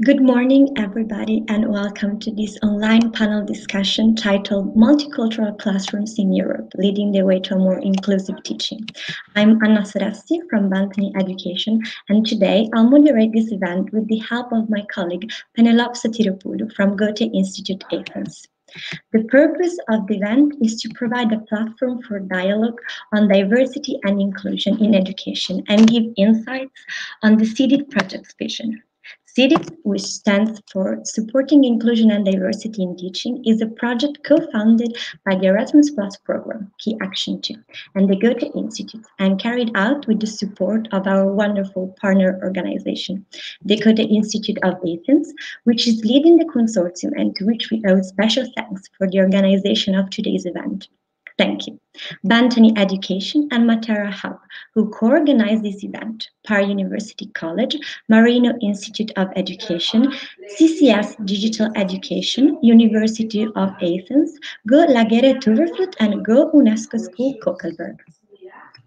Good morning, everybody, and welcome to this online panel discussion titled Multicultural Classrooms in Europe, Leading the Way to a More Inclusive Teaching. I'm Anna Sorassi from Bantani Education, and today I'll moderate this event with the help of my colleague Penelope Sotiropoulou from Goethe-Institut Athens. The purpose of the event is to provide a platform for dialogue on diversity and inclusion in education and give insights on the CEDIT project's vision. CEDIT, which stands for Supporting Inclusion and Diversity in Teaching, is a project co-founded by the Erasmus Plus program, Key Action 2, and the Goethe-Institut, and carried out with the support of our wonderful partner organization, the Goethe-Institut of Athens, which is leading the consortium and to which we owe special thanks for the organization of today's event. Thank you. Bantani Education and Matera Hub, who co-organized this event, Par University College, Marino Institute of Education, CCS Digital Education, University of Athens, Go Lagere Tuverflut, and Go UNESCO School Kokelberg.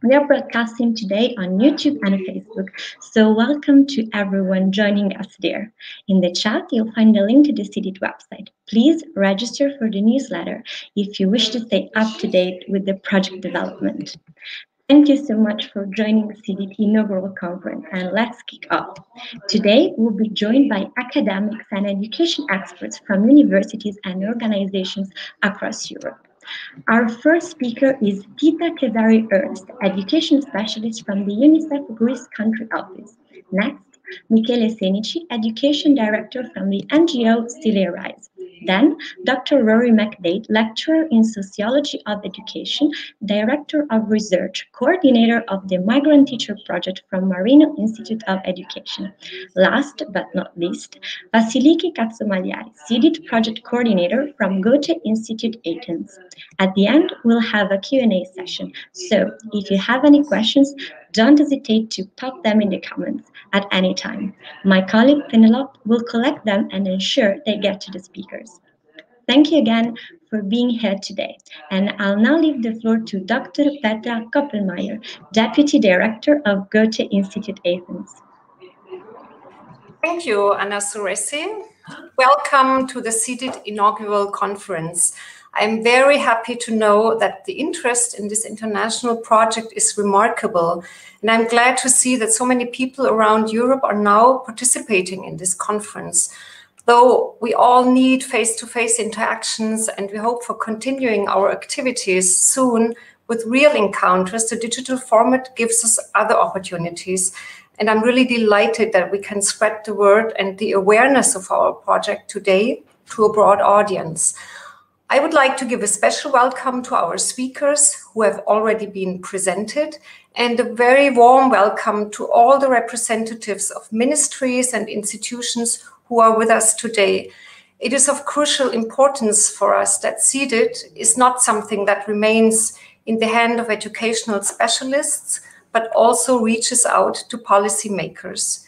We are broadcasting today on YouTube and Facebook, so welcome to everyone joining us there. In the chat, you'll find a link to the CEDIT website. Please register for the newsletter if you wish to stay up to date with the project development. Thank you so much for joining the CEDIT inaugural conference, and let's kick off. Today, we'll be joined by academics and education experts from universities and organizations across Europe. Our first speaker is Tita Kesari Ernst, education specialist from the UNICEF Greece Country Office. Next, Michele Senici, education director from the NGO Stile Rise. Then, Dr. Rory McDade, lecturer in sociology of education, director of research, coordinator of the Migrant Teacher Project from Marino Institute of Education. Last but not least, Vasiliki Katsomaliari, CEDIT project coordinator from Goethe-Institut Athens. At the end, we'll have a Q&A session. So if you have any questions, don't hesitate to pop them in the comments at any time. My colleague Penelope will collect them and ensure they get to the speakers. Thank you again for being here today. And I'll now leave the floor to Dr. Petra Koppelmeier, Deputy Director of Goethe-Institut Athens. Thank you, Anna Sorassi. Welcome to the CEDIT inaugural conference. I'm very happy to know that the interest in this international project is remarkable, and I'm glad to see that so many people around Europe are now participating in this conference. Though we all need face-to-face interactions and we hope for continuing our activities soon with real encounters, the digital format gives us other opportunities. And I'm really delighted that we can spread the word and the awareness of our project today to a broad audience. I would like to give a special welcome to our speakers who have already been presented, and a very warm welcome to all the representatives of ministries and institutions who are with us today. It is of crucial importance for us that CEDIT is not something that remains in the hand of educational specialists, but also reaches out to policymakers.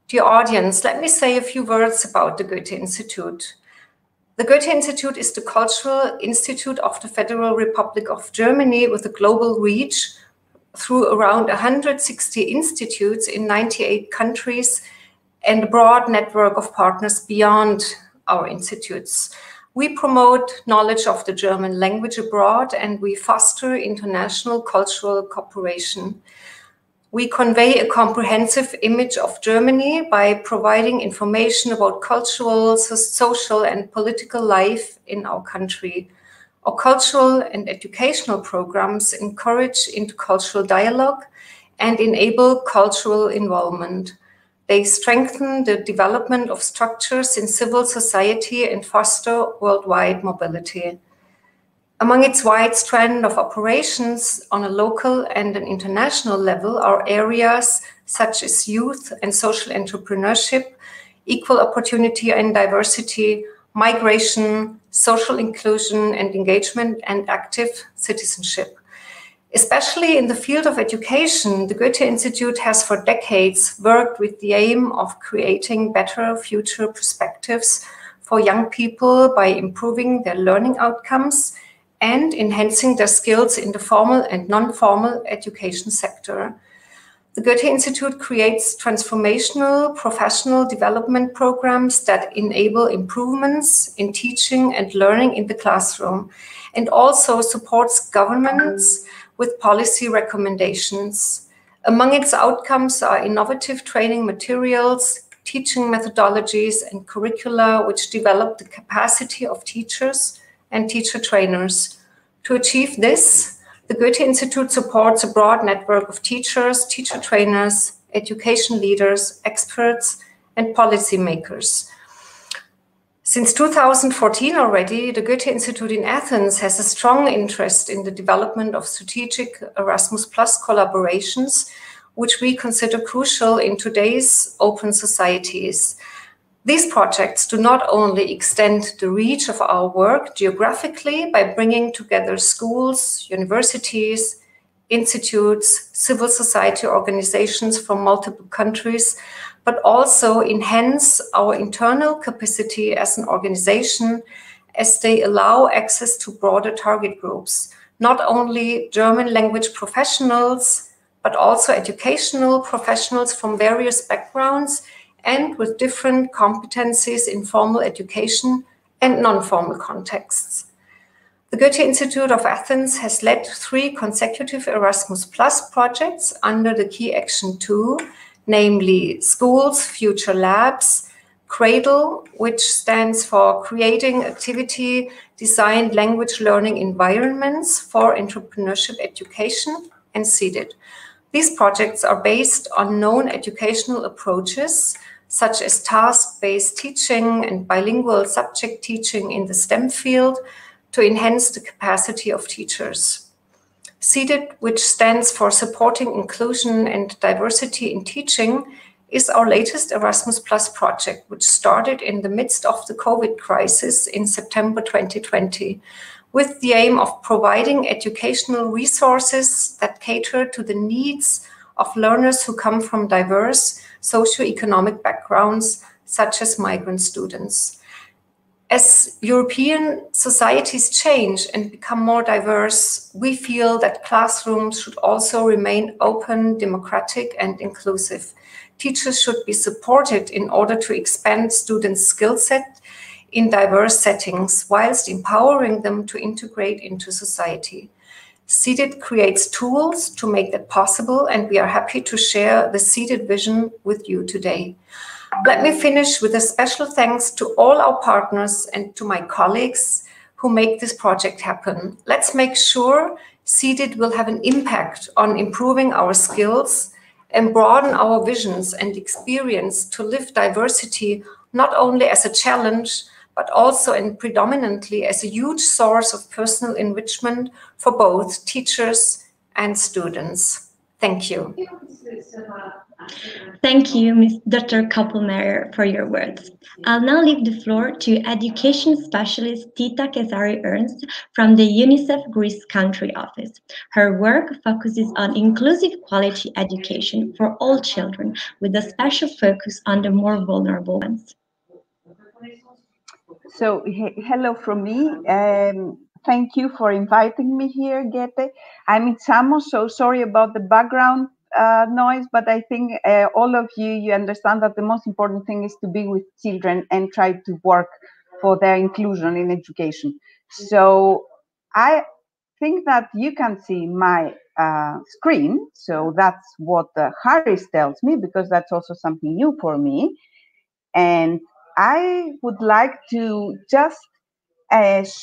Dear audience, let me say a few words about the Goethe-Institut. The Goethe-Institut is the cultural institute of the Federal Republic of Germany with a global reach through around 160 institutes in 98 countries and a broad network of partners beyond our institutes. We promote knowledge of the German language abroad, and we foster international cultural cooperation. We convey a comprehensive image of Germany by providing information about cultural, social, and political life in our country. Our cultural and educational programs encourage intercultural dialogue and enable cultural involvement. They strengthen the development of structures in civil society and foster worldwide mobility. Among its wide strand of operations on a local and an international level are areas such as youth and social entrepreneurship, equal opportunity and diversity, migration, social inclusion and engagement, and active citizenship. Especially in the field of education, the Goethe-Institut has for decades worked with the aim of creating better future perspectives for young people by improving their learning outcomes and enhancing their skills in the formal and non-formal education sector. The Goethe-Institut creates transformational professional development programs that enable improvements in teaching and learning in the classroom, and also supports governments with policy recommendations. Among its outcomes are innovative training materials, teaching methodologies, and curricula which develop the capacity of teachers and teacher trainers. To achieve this, the Goethe-Institut supports a broad network of teachers, teacher trainers, education leaders, experts, and policymakers. Since 2014 already, the Goethe-Institut in Athens has a strong interest in the development of strategic Erasmus Plus collaborations, which we consider crucial in today's open societies. These projects do not only extend the reach of our work geographically by bringing together schools, universities, institutes, civil society organizations from multiple countries, but also enhance our internal capacity as an organization as they allow access to broader target groups, not only German language professionals, but also educational professionals from various backgrounds and with different competencies in formal education and non-formal contexts. The Goethe-Institut of Athens has led 3 consecutive Erasmus Plus projects under the key action 2, namely Schools, Future Labs, CRADLE, which stands for Creating Activity Designed Language Learning Environments for Entrepreneurship Education, and SEEDED. These projects are based on known educational approaches, such as task-based teaching and bilingual subject teaching in the STEM field, to enhance the capacity of teachers. SEEDED, which stands for Supporting Inclusion and Diversity in Teaching, is our latest Erasmus Plus project, which started in the midst of the COVID crisis in September 2020, with the aim of providing educational resources that cater to the needs of learners who come from diverse socioeconomic backgrounds, such as migrant students. As European societies change and become more diverse, we feel that classrooms should also remain open, democratic, and inclusive. Teachers should be supported in order to expand students' skill set in diverse settings, whilst empowering them to integrate into society. SEEDED creates tools to make that possible, and we are happy to share the SEEDED vision with you today. Let me finish with a special thanks to all our partners and to my colleagues who make this project happen. Let's make sure SEEDED will have an impact on improving our skills and broaden our visions and experience to live diversity not only as a challenge, but also and predominantly as a huge source of personal enrichment for both teachers and students. Thank you. Thank you, Ms. Dr. Koppelmeier, for your words. I'll now leave the floor to Education Specialist Tita Kesari-Ernst from the UNICEF Greece Country Office. Her work focuses on inclusive quality education for all children, with a special focus on the more vulnerable ones. So, hello from me. Thank you for inviting me here, Goethe. I'm in Samos, so sorry about the background noise, but I think all of you understand that the most important thing is to be with children and try to work for their inclusion in education. So I think that you can see my screen. So that's what Harris tells me, because that's also something new for me. And I would like to just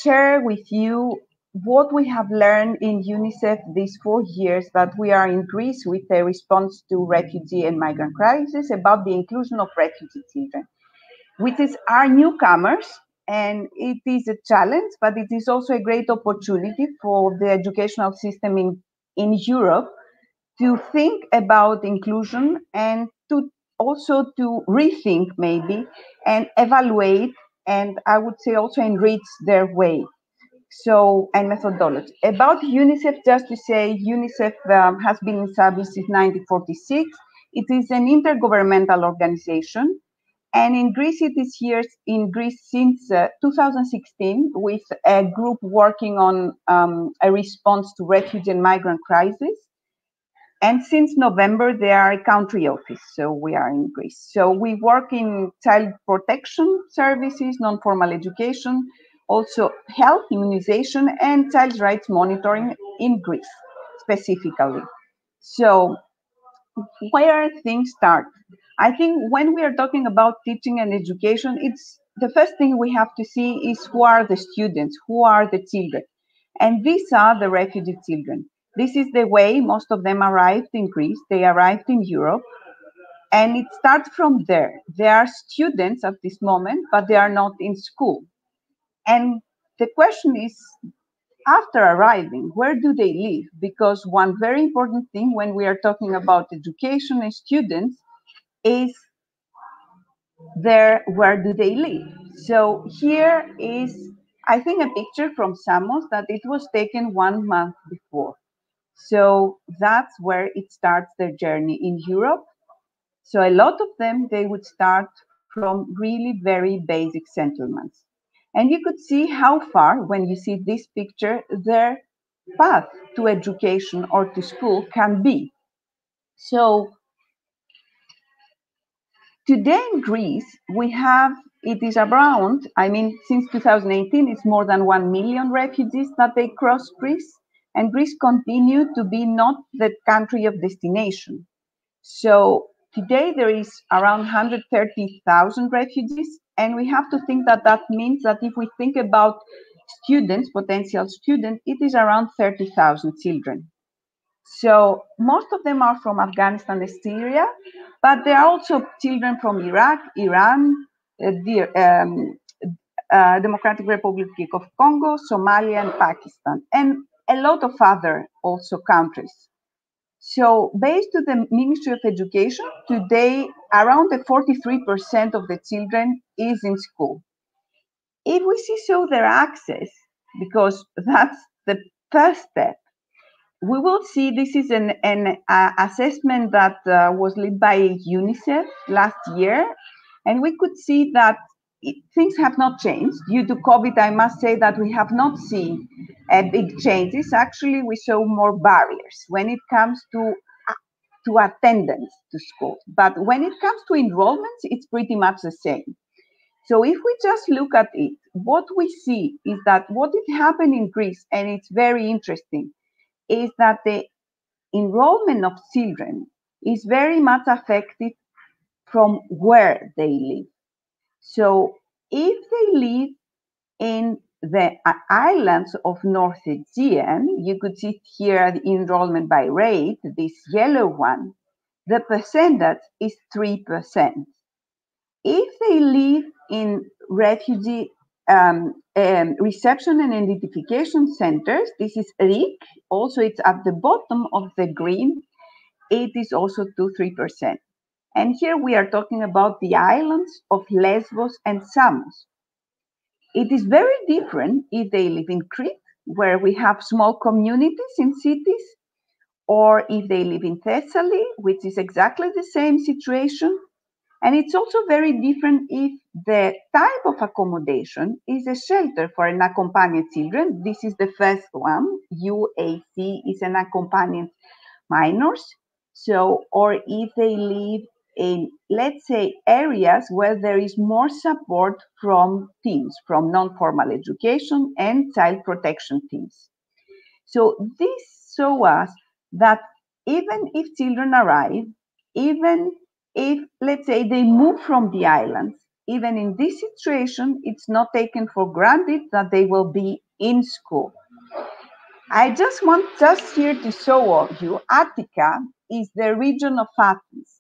share with you what we have learned in UNICEF these 4 years that we are in Greece with a response to refugee and migrant crisis about the inclusion of refugee children, which is our newcomers, and it is a challenge, but it is also a great opportunity for the educational system in Europe to think about inclusion and to also to rethink maybe and evaluate, and I would say also enrich their way. So, and methodology. About UNICEF, just to say, UNICEF has been established since 1946. It is an intergovernmental organization. And in Greece, it is here in Greece since 2016 with a group working on a response to refugee and migrant crisis. And since November, they are a country office, so we are in Greece. So we work in child protection services, non-formal education, also health, immunization, and child rights monitoring in Greece, specifically. So where things start? I think when we are talking about teaching and education, it's the first thing we have to see is who are the students, who are the children. And these are the refugee children. This is the way most of them arrived in Greece. They arrived in Europe. And it starts from there. They are students at this moment, but they are not in school. And the question is, after arriving, where do they live? Because one very important thing when we are talking about education and students is where do they live? So here is, I think, a picture from Samos that it was taken 1 month before. So that's where it starts their journey in Europe. So a lot of them, they would start from really very basic settlements. And you could see how far, when you see this picture, their path to education or to school can be. So today in Greece, we have, it is around, I mean, since 2018, it's more than 1 million refugees that they cross Greece. And Greece continued to be not the country of destination. So today there is around 130,000 refugees, and we have to think that that means that if we think about students, potential students, it is around 30,000 children. So most of them are from Afghanistan and Syria, but there are also children from Iraq, Iran, Democratic Republic of Congo, Somalia, and Pakistan, and a lot of other also countries. So based on the Ministry of Education, today around the 43% of the children is in school. If we see so their access, because that's the first step, we will see this is an assessment that was led by UNICEF last year, and we could see that things have not changed. Due to COVID, I must say that we have not seen big changes. Actually, we saw more barriers when it comes to attendance to school. But when it comes to enrollments, it's pretty much the same. So if we just look at it, what we see is that what did happen in Greece, and it's very interesting, is that the enrollment of children is very much affected from where they live. So if they live in the islands of North Aegean, you could see here the enrollment by rate, this yellow one, the percentage is 3%. If they live in refugee reception and identification centers, this is RIC, also it's at the bottom of the green, it is also 2-3%. And here we are talking about the islands of Lesbos and Samos. It is very different if they live in Crete, where we have small communities in cities, or if they live in Thessaly, which is exactly the same situation. And it's also very different if the type of accommodation is a shelter for unaccompanied children. This is the first one. UAC is unaccompanied minors. So, or if they live in, let's say, areas where there is more support from teams, from non-formal education and child protection teams. So this shows us that even if children arrive, even if, let's say, they move from the islands, even in this situation, it's not taken for granted that they will be in school. I just want here to show you, Attica is the region of Athens.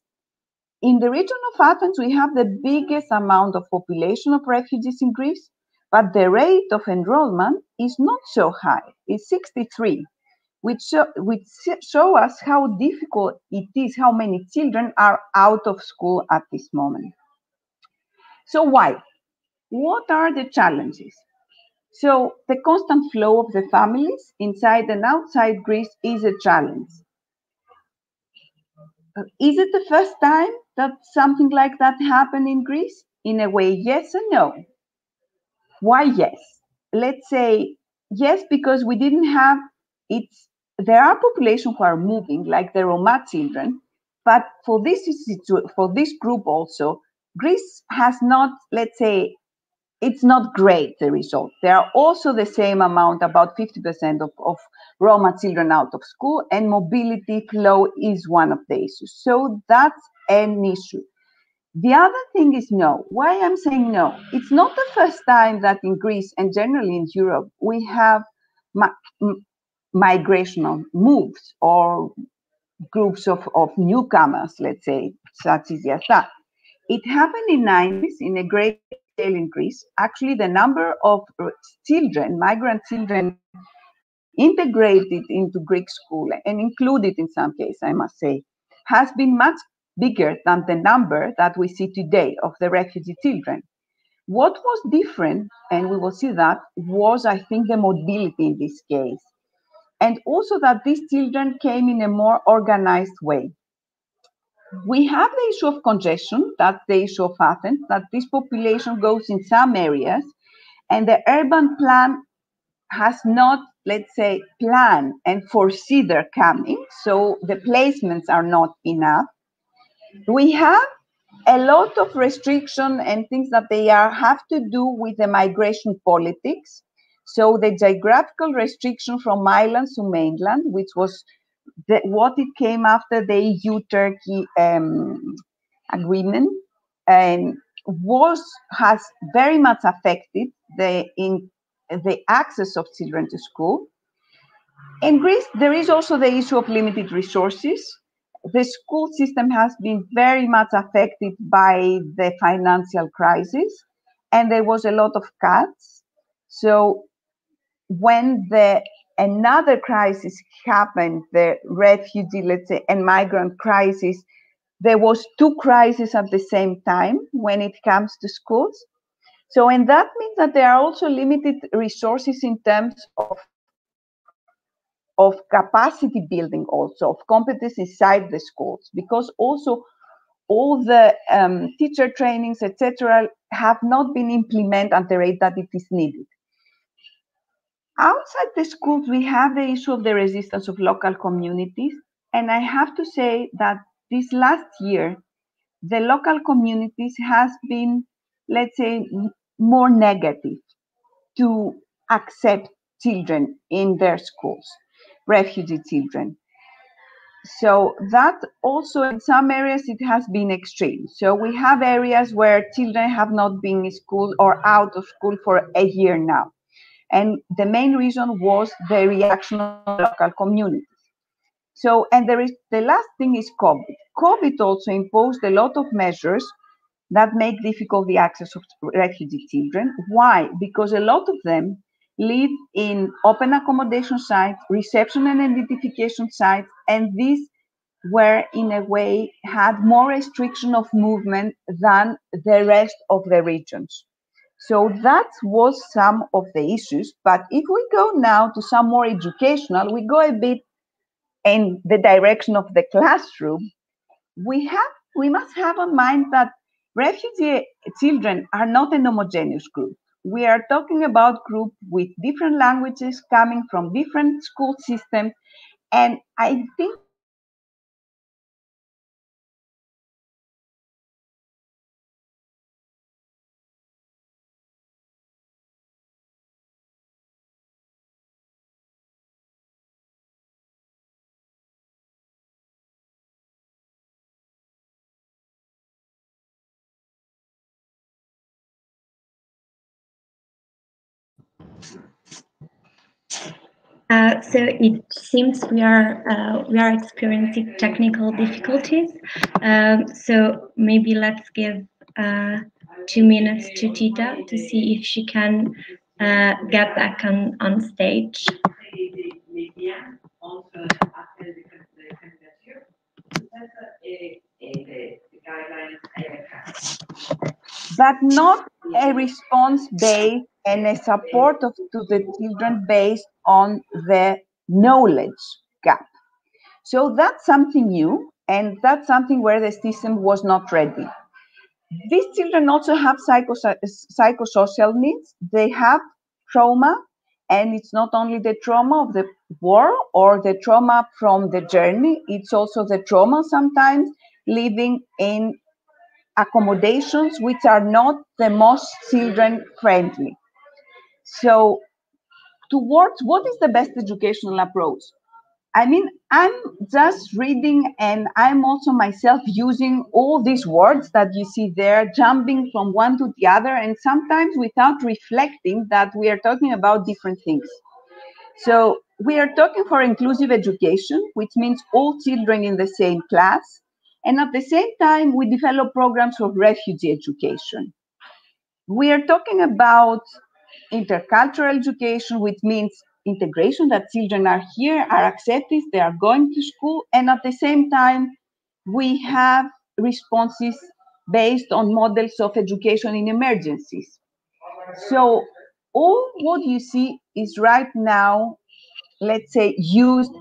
In the region of Athens, we have the biggest amount of population of refugees in Greece, but the rate of enrollment is not so high, it's 63. Which show us how difficult it is, how many children are out of school at this moment. So why? What are the challenges? So the constant flow of the families inside and outside Greece is a challenge. Is it the first time that something like that happened in Greece? In a way, yes and no. Why yes? Let's say yes, because we didn't have, it's there are populations who are moving, like the Roma children, but for this group also, Greece has not, let's say, it's not great, the result. There are also the same amount, about 50% of Roma children out of school, and mobility flow is one of the issues. So that's an issue. The other thing is no. Why I'm saying no? It's not the first time that in Greece and generally in Europe, we have migrational moves or groups of newcomers, let's say, such as Yasa. It happened in 90s in a great scale in Greece. Actually, the number of children, migrant children, integrated into Greek school and included in some cases, I must say, has been much bigger than the number that we see today of the refugee children. What was different, and we will see that, was, I think, the mobility in this case. And also that these children came in a more organized way. We have the issue of congestion, that's the issue of Athens, that this population goes in some areas, and the urban plan has not, let's say, planned and foresee their coming, so the placements are not enough. We have a lot of restriction and things that have to do with the migration politics. So the geographical restriction from islands to mainland, which was what it came after the EU-Turkey agreement, and has very much affected the access of children to school. In Greece, there is also the issue of limited resources. The school system has been very much affected by the financial crisis, and there was a lot of cuts. So when another crisis happened, the refugee, let's say, and migrant crisis, there was two crises at the same time when it comes to schools. So, and that means that there are also limited resources in terms of capacity building, also of competence inside the schools, because also all the teacher trainings, etc., have not been implemented at the rate that it is needed. Outside the schools, we have the issue of the resistance of local communities. And I have to say that this last year, the local communities has been, let's say, more negative to accept children in their schools, refugee children. So that also in some areas it has been extreme. So we have areas where children have not been in school or out of school for a year now. And the main reason was the reaction of local communities. So, and the last thing is COVID. COVID also imposed a lot of measures that make difficult the access of refugee children. Why? Because a lot of them live in open accommodation sites, reception and identification sites, and these were in a way had more restriction of movement than the rest of the regions. So that was some of the issues. But if we go now to some more educational, we go a bit in the direction of the classroom. We must have in mind that refugee children are not an homogeneous group. We are talking about group with different languages coming from different school systems. And I think so it seems we are experiencing technical difficulties. So maybe let's give 2 minutes to Tita to see if she can get back on stage. but not a response based and a support to the children based on the knowledge gap. So that's something new, and that's something where the system was not ready. These children also have psychosocial needs. They have trauma, And it's not only the trauma of the war or the trauma from the journey, it's also the trauma sometimes living in accommodations which are not the most children friendly. So towards what is the best educational approach? I mean, I'm just reading and I'm also myself using all these words that you see there, jumping from one to the other, and sometimes without reflecting that we are talking about different things. So we are talking for inclusive education, which means all children in the same class. And at the same time, we develop programs for refugee education. We are talking about intercultural education, which means integration, that children are here, are accepted, they are going to school, and at the same time, we have responses based on models of education in emergencies. So all what you see is right now, let's say, used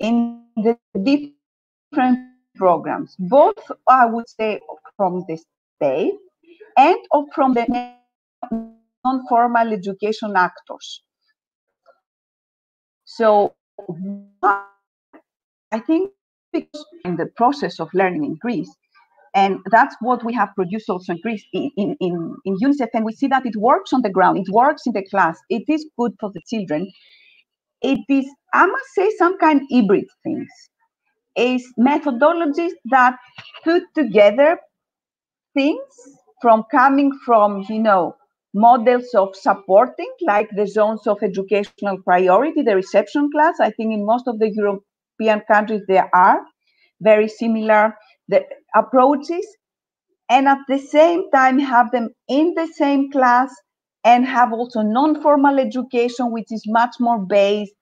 in the different programs, both, I would say, from the state and of from the non-formal education actors. So I think because in the process of learning in Greece, and that's what we have produced also in Greece, in UNICEF, and we see that it works on the ground, it works in the class, it is good for the children. It is, I must say, some kind of hybrid things. Is methodologies that put together things from coming from, models of supporting, like the zones of educational priority, the reception class. I think in most of the European countries there are very similar approaches, and at the same time have them in the same class and have also non-formal education, which is much more based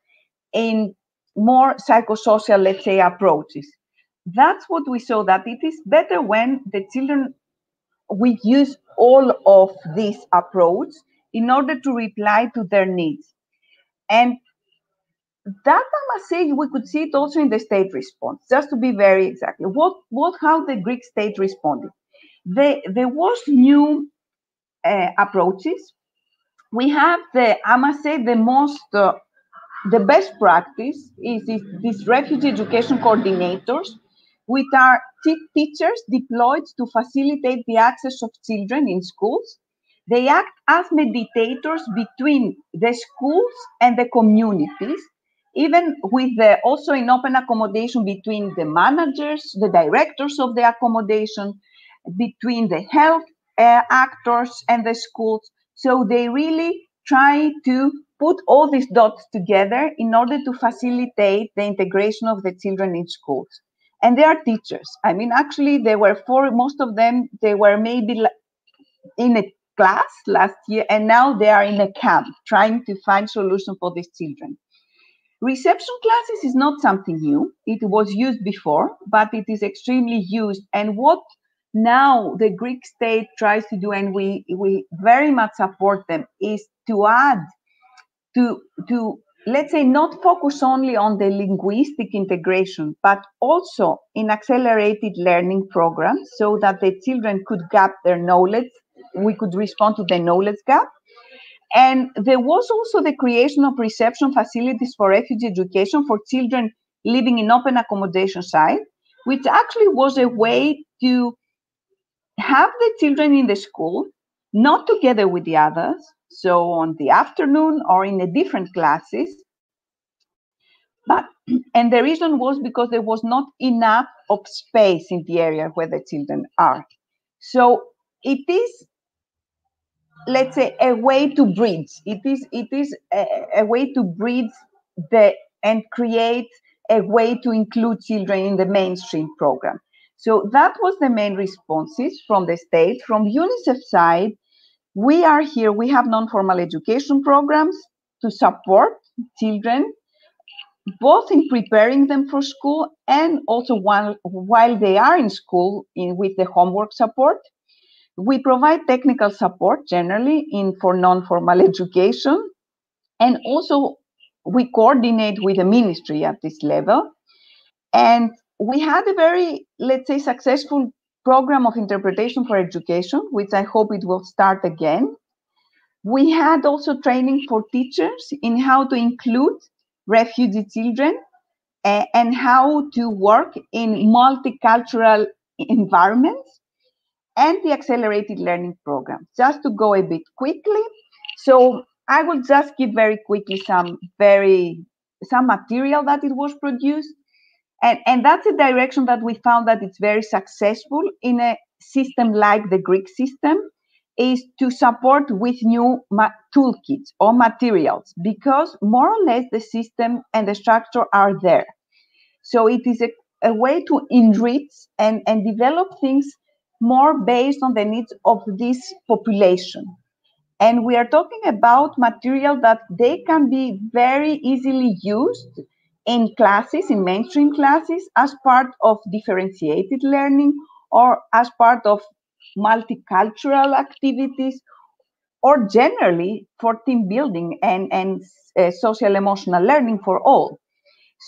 in more psychosocial, let's say, approaches. That's what we saw, that it is better when the children, we use all of this approach in order to reply to their needs. And that, I must say, we could see it also in the state response, just to be very exactly. How the Greek state responded. There was new approaches. We have I must say, the best practice is these refugee education coordinators, which are teachers deployed to facilitate the access of children in schools. They act as mediators between the schools and the communities, even with also in open accommodation between the managers, the directors of the accommodation, between the health actors and the schools. So they really try to put all these dots together in order to facilitate the integration of the children in schools. And they are teachers. I mean, actually, there were most of them, they were maybe in a class last year, and now they are in a camp trying to find solutions for these children. Reception classes is not something new. It was used before, but it is extremely used. And what now the Greek state tries to do, and we very much support them, is to add to let's say, not focus only on the linguistic integration, but also in accelerated learning programs so that the children could gap their knowledge. We could respond to the knowledge gap. And there was also the creation of reception facilities for refugee education for children living in open accommodation sites, which actually was a way to have the children in the school, not together with the others, so on the afternoon or in a different classes. But, and the reason was because there was not enough of space in the area where the children are. So it is, let's say, a way to bridge. It is a way to bridge and create a way to include children in the mainstream program. So that was the main responses from the state. From UNICEF side, we are here, we have non-formal education programs to support children, both in preparing them for school and also while they are in school with the homework support. We provide technical support generally for non-formal education, and also we coordinate with the ministry at this level. And we had a very, let's say, successful program of interpretation for education, which I hope it will start again. We had also training for teachers in how to include refugee children and how to work in multicultural environments, and the accelerated learning program. Just to go a bit quickly, so I will just give very quickly some material that it was produced, and that's a direction that we found that it's very successful in a system like the Greek system, is to support with new toolkits or materials, because more or less the system and the structure are there. So it is a way to enrich and develop things more based on the needs of this population. And we are talking about material that they can be very easily used in classes, in mainstream classes, as part of differentiated learning or as part of multicultural activities, or generally for team building and social emotional learning for all.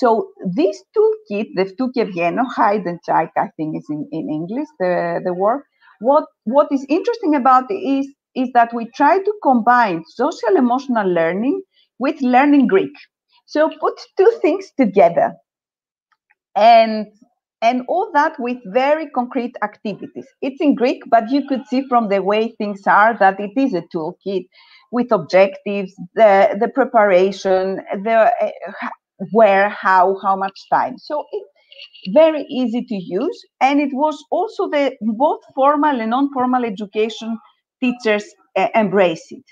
So this toolkit, the toolkit piano, hide and check, I think is in English, the word. What is interesting about it is that we try to combine social emotional learning with learning Greek. So put two things together, and all that with very concrete activities. It's in Greek, but you could see from the way things are that it is a toolkit with objectives, the preparation, the where, how much time. So it's very easy to use, and it was also the both formal and non-formal education teachers embrace it.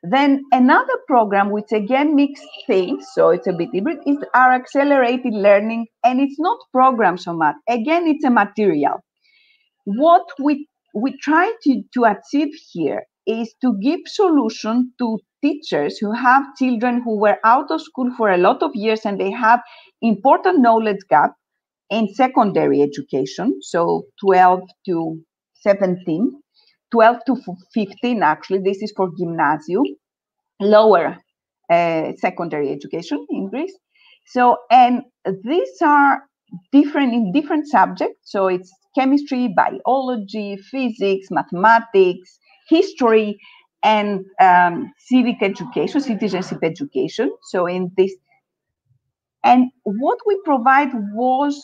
Then another program, which again mixed things, so it's a bit hybrid, is our accelerated learning, and it's not program so much. Again, it's a material. What we try to achieve here is to give solution to teachers who have children who were out of school for a lot of years and they have important knowledge gap in secondary education, so 12 to 17, 12 to 15 actually, this is for gymnasium, lower secondary education in Greece. So, and these are different in different subjects, so it's chemistry, biology, physics, mathematics, history, and civic education, citizenship education. So in this, and what we provide was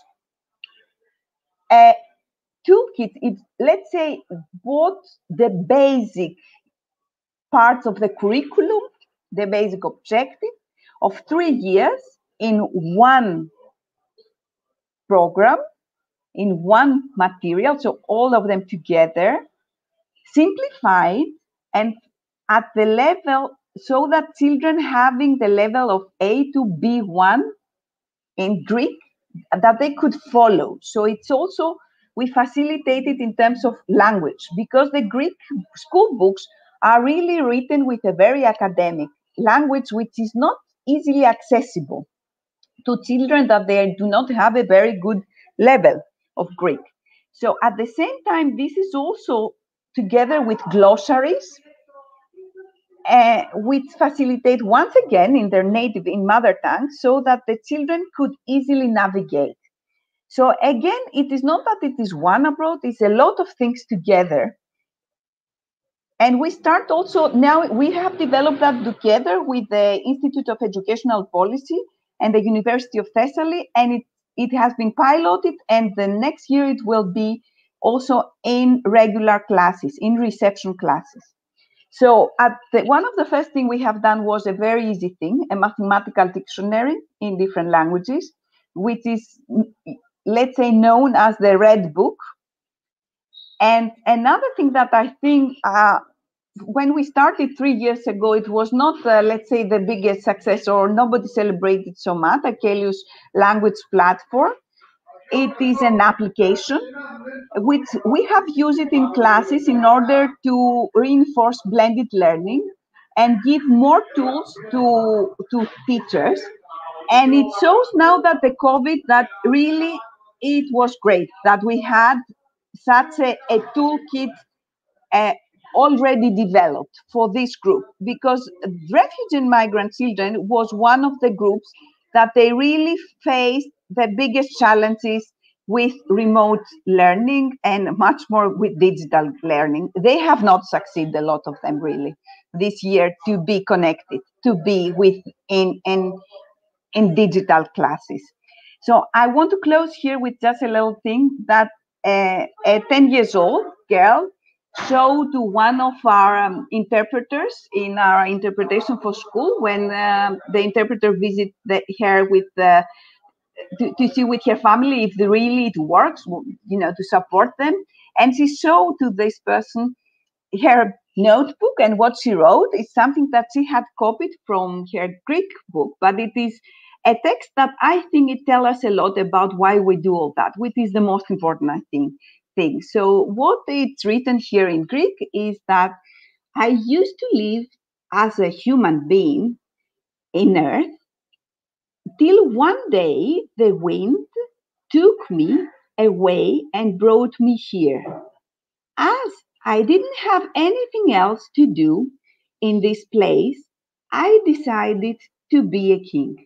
a toolkit. It's, let's say, both the basic parts of the curriculum, the basic objective of 3 years in one program, in one material, so all of them together, simplified and at the level, so that children having the level of A to B1 in Greek, that they could follow. So it's also, we facilitate it in terms of language, because the Greek school books are really written with a very academic language, which is not easily accessible to children that they do not have a very good level of Greek. So at the same time, this is also together with glossaries, which facilitate once again in their native, in mother tongue, so that the children could easily navigate. So again, it is not that it is one approach, it's a lot of things together. And we start also, now we have developed that together with the Institute of Educational Policy and the University of Thessaly, and it has been piloted, and the next year it will be also in regular classes, in reception classes. So one of the first things we have done was a very easy thing, a mathematical dictionary in different languages, which is, let's say, known as the Red Book. And another thing that I think, when we started 3 years ago, it was not, let's say, the biggest success, or nobody celebrated so much, Achelius language platform. It is an application which we have used it in classes in order to reinforce blended learning and give more tools to teachers. And it shows now that the COVID, that really it was great that we had such a toolkit already developed for this group, because refugee and migrant children was one of the groups that they really faced the biggest challenges with remote learning and much more with digital learning. They have not succeeded, a lot of them really. this year to be connected, to be with in digital classes. So I want to close here with just a little thing that a 10 years old girl showed to one of our interpreters in our interpretation for school when the interpreter visited her with to see with her family if really it works, to support them. And she showed to this person her notebook, and what she wrote is something that she had copied from her Greek book, but it is a text that I think it tells us a lot about why we do all that, which is the most important, I think, thing. So what it's written here in Greek is that I used to live as a human being in Earth till one day the wind took me away and brought me here. As I didn't have anything else to do in this place, I decided to be a king.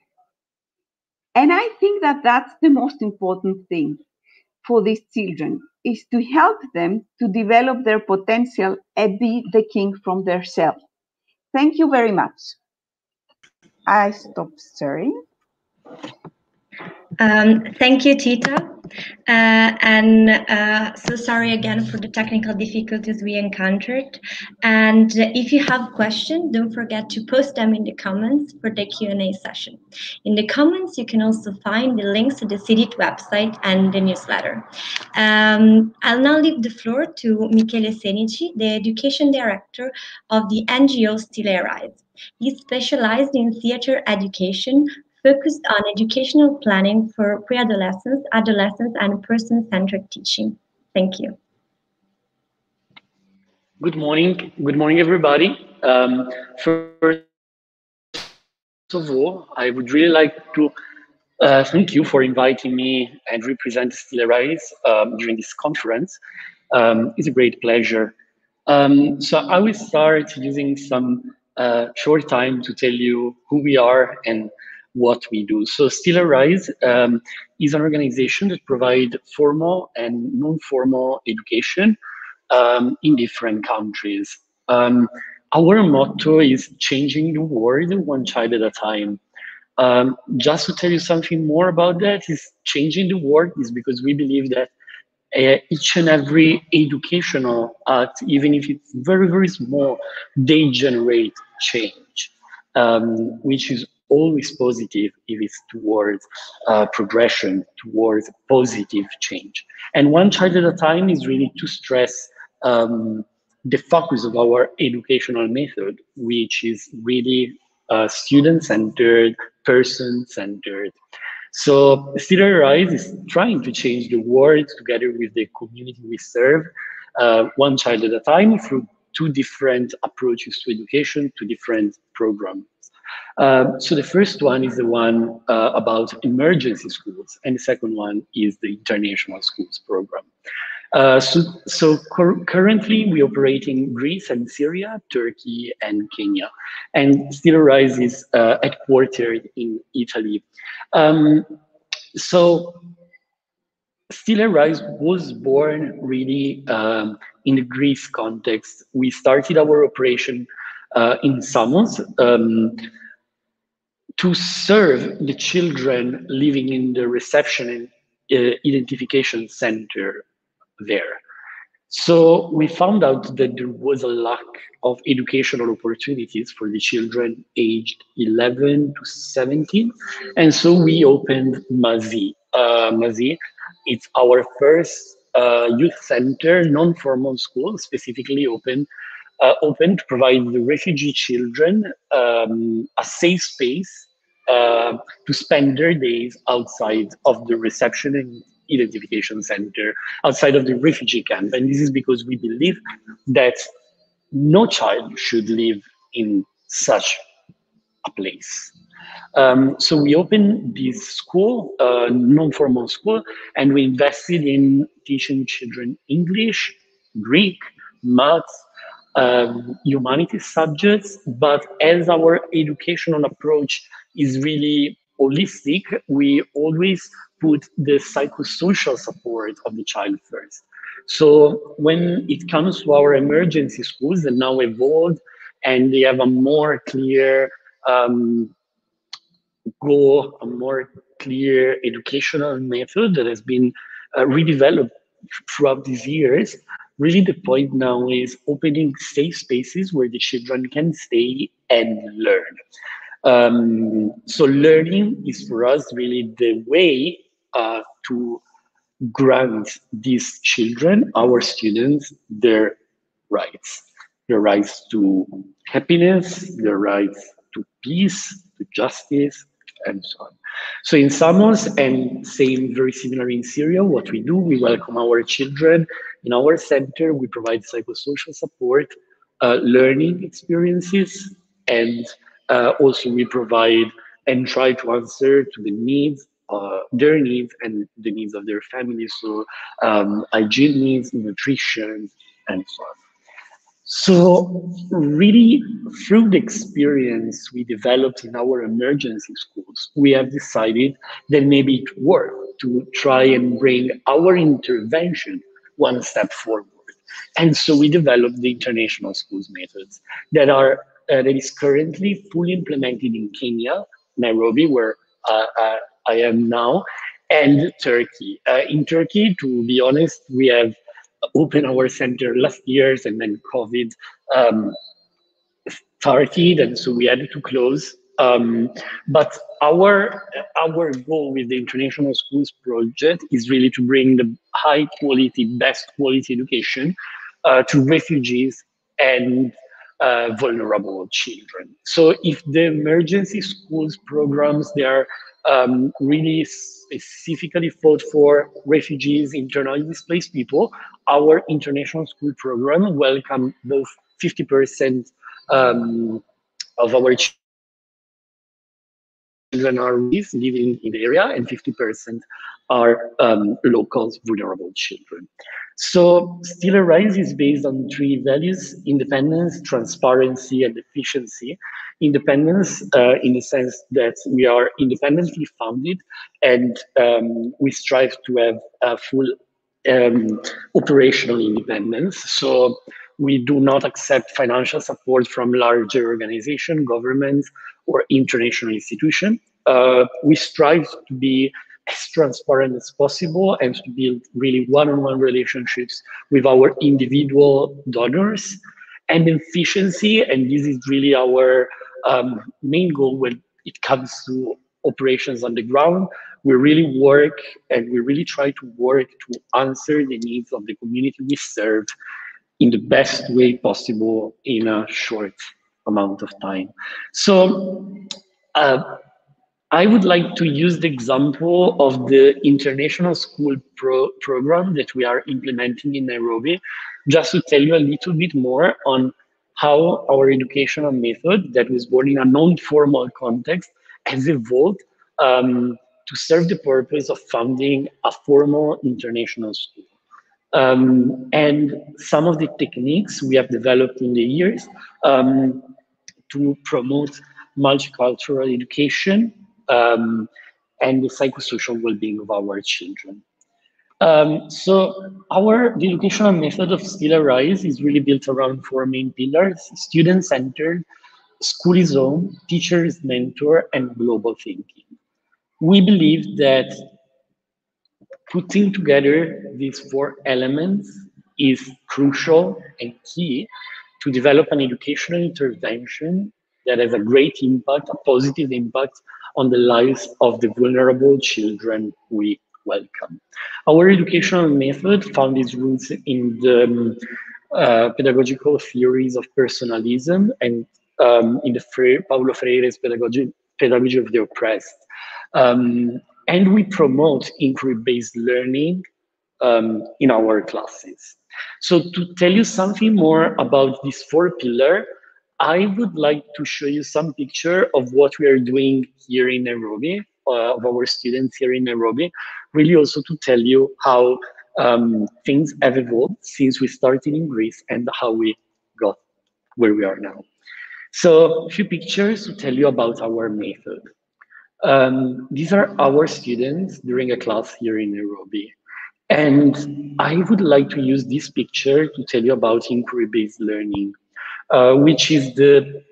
And I think that that's the most important thing for these children, is to help them to develop their potential and be the king from their self. Thank you very much. I stop sharing. Thank you, Tita. So sorry again for the technical difficulties we encountered. And if you have questions, don't forget to post them in the comments for the Q&A session. In the comments, you can also find the links to the CIDIT website and the newsletter. I'll now leave the floor to Michele Senici, the Education Director of the NGO Stile Rise. He specialized in theater education, focused on educational planning for pre-adolescents, adolescents, and person-centered teaching. Thank you. Good morning. Good morning, everybody. First of all, I would really like to thank you for inviting me and represent Stile Rise during this conference. It's a great pleasure. So I will start using some short time to tell you who we are and what we do. So Stile Rise is an organization that provides formal and non-formal education in different countries. Our motto is changing the world one child at a time. Just to tell you something more about that, is changing the world is because we believe that each and every educational act, even if it's very, very small, they generate change, which is always positive if it's towards progression, towards positive change. And one child at a time is really to stress the focus of our educational method, which is really student-centered, person-centered. So Stile Rise is trying to change the world together with the community we serve, one child at a time, through two different approaches to education, two different programs. So the first one is the one about emergency schools, and the second one is the international schools program. Currently we operate in Greece and Syria, Turkey and Kenya, and Stile Rise is headquartered in Italy. So Stile Rise was born really in the Greece context. We started our operation in Samos to serve the children living in the reception and identification center there. So we found out that there was a lack of educational opportunities for the children aged 11 to 17. And so we opened Mazi. Mazi, it's our first youth center, non-formal school, specifically open to provide the refugee children a safe space to spend their days outside of the reception and identification center, outside of the refugee camp. And this is because we believe that no child should live in such a place. So we opened this school, non-formal school, and we invested in teaching children English, Greek, math, humanities subjects. But as our educational approach is really holistic, we always put the psychosocial support of the child first. So when it comes to our emergency schools that now evolved and they have a more clear goal, a more clear educational method that has been redeveloped throughout these years. Really, the point now is opening safe spaces where the children can stay and learn. So learning is for us really the way to grant these children, our students, their rights to happiness, their rights to peace, to justice, and so on. So in Samos, and same very similar in Syria, what we do, we welcome our children in our center. We provide psychosocial support, learning experiences, and also we provide and try to answer to the needs, their needs and the needs of their families. So hygiene needs, nutrition, and so on. So really, through the experience we developed in our emergency schools, we have decided that maybe it worked to try and bring our intervention one step forward. And so we developed the international schools methods that is currently fully implemented in Kenya, Nairobi, where I am now, and Turkey. In Turkey, to be honest, we have opened our center last years, and then COVID started, and so we had to close. But our goal with the International Schools Project is really to bring the high quality, best quality education to refugees and vulnerable children. So if the emergency schools programs, they are really specifically thought for refugees, internally displaced people, our international school program welcome both 50% of our children are living in the area, and 50% are locals, vulnerable children. So Still Arise is based on three values: independence, transparency, and efficiency. Independence in the sense that we are independently founded, and we strive to have a full operational independence. So we do not accept financial support from larger organizations, governments, or international institutions. We strive to be as transparent as possible and to build really one-on-one relationships with our individual donors. And efficiency, and this is really our main goal when it comes to operations on the ground. We really work and we really try to work to answer the needs of the community we serve in the best way possible in a short amount of time. So I would like to use the example of the international school program that we are implementing in Nairobi, just to tell you a little bit more on how our educational method that was born in a non-formal context has evolved to serve the purpose of founding a formal international school. And some of the techniques we have developed in the years to promote multicultural education and the psychosocial well-being of our children. So the educational method of Still Arise is really built around four main pillars: student-centered, school is home, teacher is mentor, and global thinking. We believe that putting together these four elements is crucial and key to develop an educational intervention that has a great impact, a positive impact on the lives of the vulnerable children we welcome. Our educational method found its roots in the pedagogical theories of personalism and in the Paulo Freire's pedagogy of the oppressed. And we promote inquiry-based learning in our classes. So to tell you something more about these four pillars, I would like to show you some picture of what we are doing here in Nairobi, of our students here in Nairobi, really also to tell you how things have evolved since we started in Greece and how we got where we are now. So a few pictures to tell you about our method. These are our students during a class here in Nairobi. And I would like to use this picture to tell you about inquiry-based learning. which is the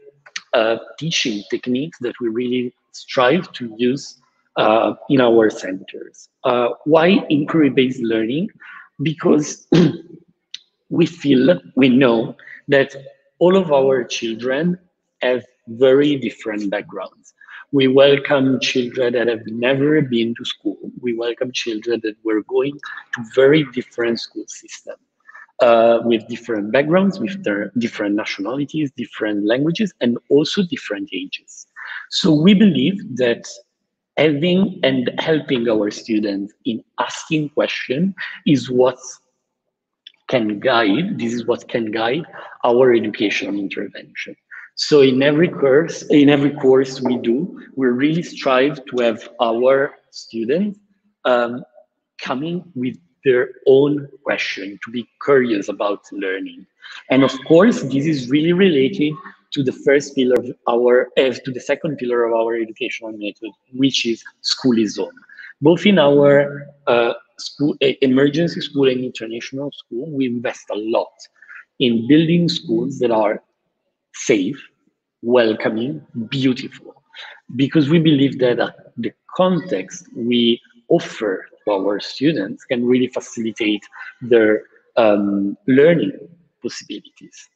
teaching techniques that we really strive to use in our centers. Why inquiry-based learning? Because we know that all of our children have very different backgrounds. We welcome children that have never been to school. We welcome children that were going to very different school systems with different backgrounds, with their different nationalities, different languages, and also different ages. So we believe that having and helping our students in asking questions is what this is what can guide our educational intervention. So in every course we do, we really strive to have our students um, coming with their own question, to be curious about learning. And of course, this is really related to the first pillar of to the second pillar of our educational method, which is schoolism. Both in our emergency school and international school, we invest a lot in building schools that are safe, welcoming, beautiful, because we believe that the context we offer to our students can really facilitate their learning possibilities.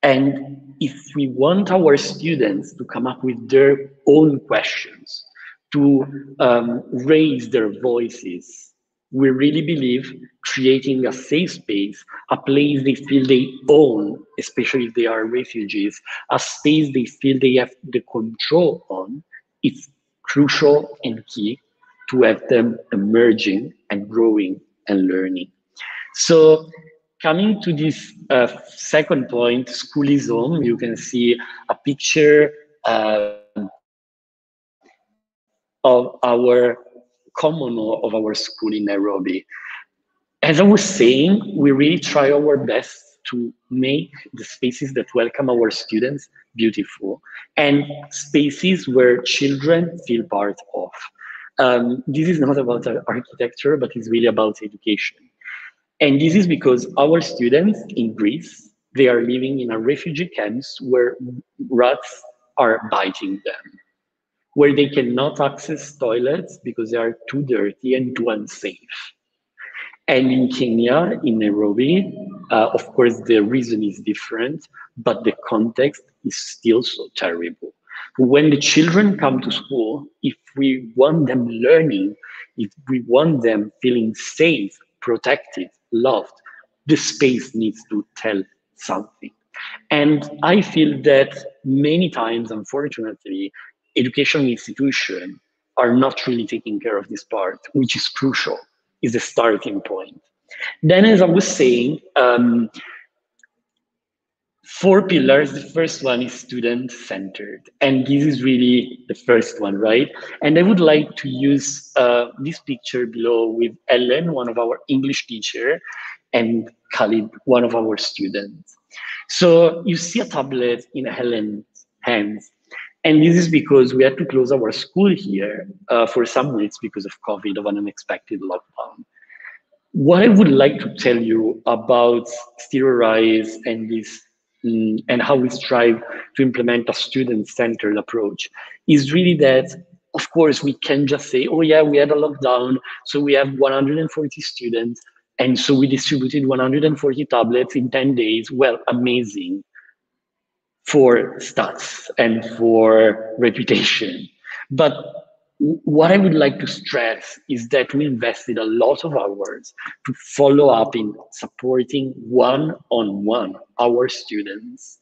And if we want our students to come up with their own questions, to raise their voices, we really believe creating a safe space, a place they feel they own, especially if they are refugees, a space they feel they have the control on, it's crucial and key to have them emerging and growing and learning. So coming to this second point, schoolism, you can see a picture of our of our school in Nairobi. As I was saying, we really try our best to make the spaces that welcome our students beautiful and spaces where children feel part of. This is not about architecture, but it's really about education. And this is because our students in Greece, they are living in a refugee camps where rats are biting them, where they cannot access toilets because they are too dirty and too unsafe. And in Kenya, in Nairobi, of course, the reason is different, but the context is still so terrible. When the children come to school, if we want them learning, if we want them feeling safe, protected, loved, the space needs to tell something. And I feel that many times, unfortunately, educational institutions are not really taking care of this part, which is crucial, is the starting point. Then, as I was saying, four pillars. The first one is student-centered, and this is really the first one, right? And I would like to use this picture below with Ellen, one of our English teacher, and Khalid, one of our students. So you see a tablet in Helen's hands, and this is because we had to close our school here for some weeks because of COVID, of an unexpected lockdown. What I would like to tell you about Rise and this and how we strive to implement a student-centered approach is really that, of course, we can just say, oh yeah, we had a lockdown, so we have 140 students, and so we distributed 140 tablets in 10 days. Well, amazing for stats and for reputation. But what I would like to stress is that we invested a lot of hours to follow up in supporting one-on-one our students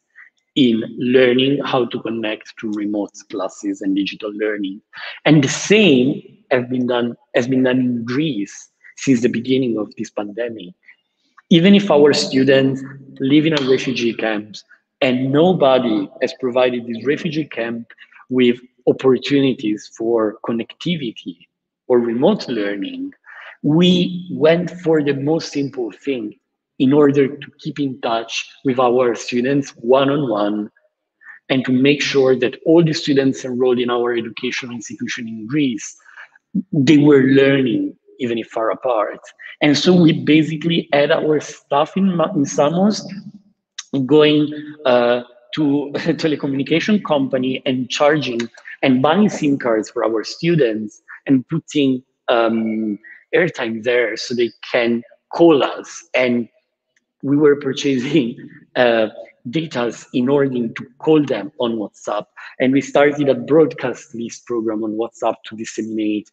in learning how to connect to remote classes and digital learning. And the same has been done in Greece since the beginning of this pandemic. Even if our students live in a refugee camps and nobody has provided this refugee camp with opportunities for connectivity or remote learning, we went for the most simple thing in order to keep in touch with our students one-on-one and to make sure that all the students enrolled in our educational institution in Greece, they were learning even if far apart. And so we basically had our staff in Samos going to a telecommunication company and charging and buying SIM cards for our students and putting airtime there so they can call us. And we were purchasing data in order to call them on WhatsApp. And we started a broadcast list program on WhatsApp to disseminate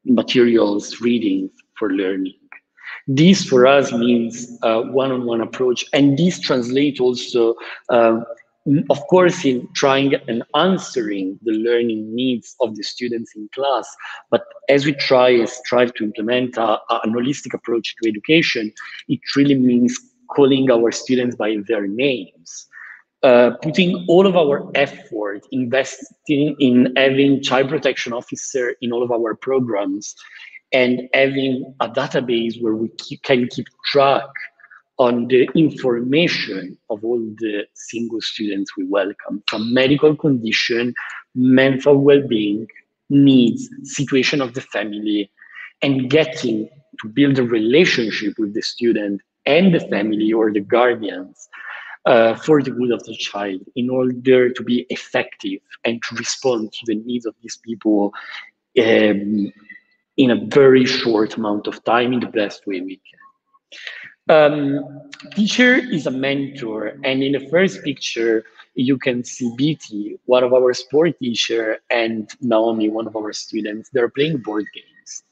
materials, readings for learning. This for us means one-on-one approach, and this translates also, of course, in trying and answering the learning needs of the students in class. But as we strive to implement an holistic approach to education, it really means calling our students by their names. Putting all of our effort, investing in having child protection officer in all of our programs, and having a database where we can keep track on the information of all the single students we welcome, from medical condition, mental well-being, needs, situation of the family, and getting to build a relationship with the student and the family or the guardians for the good of the child in order to be effective and to respond to the needs of these people in a very short amount of time in the best way we can. Teacher is a mentor, and in the first picture, you can see Biti, one of our sport teacher, and Naomi, one of our students. They're playing board games.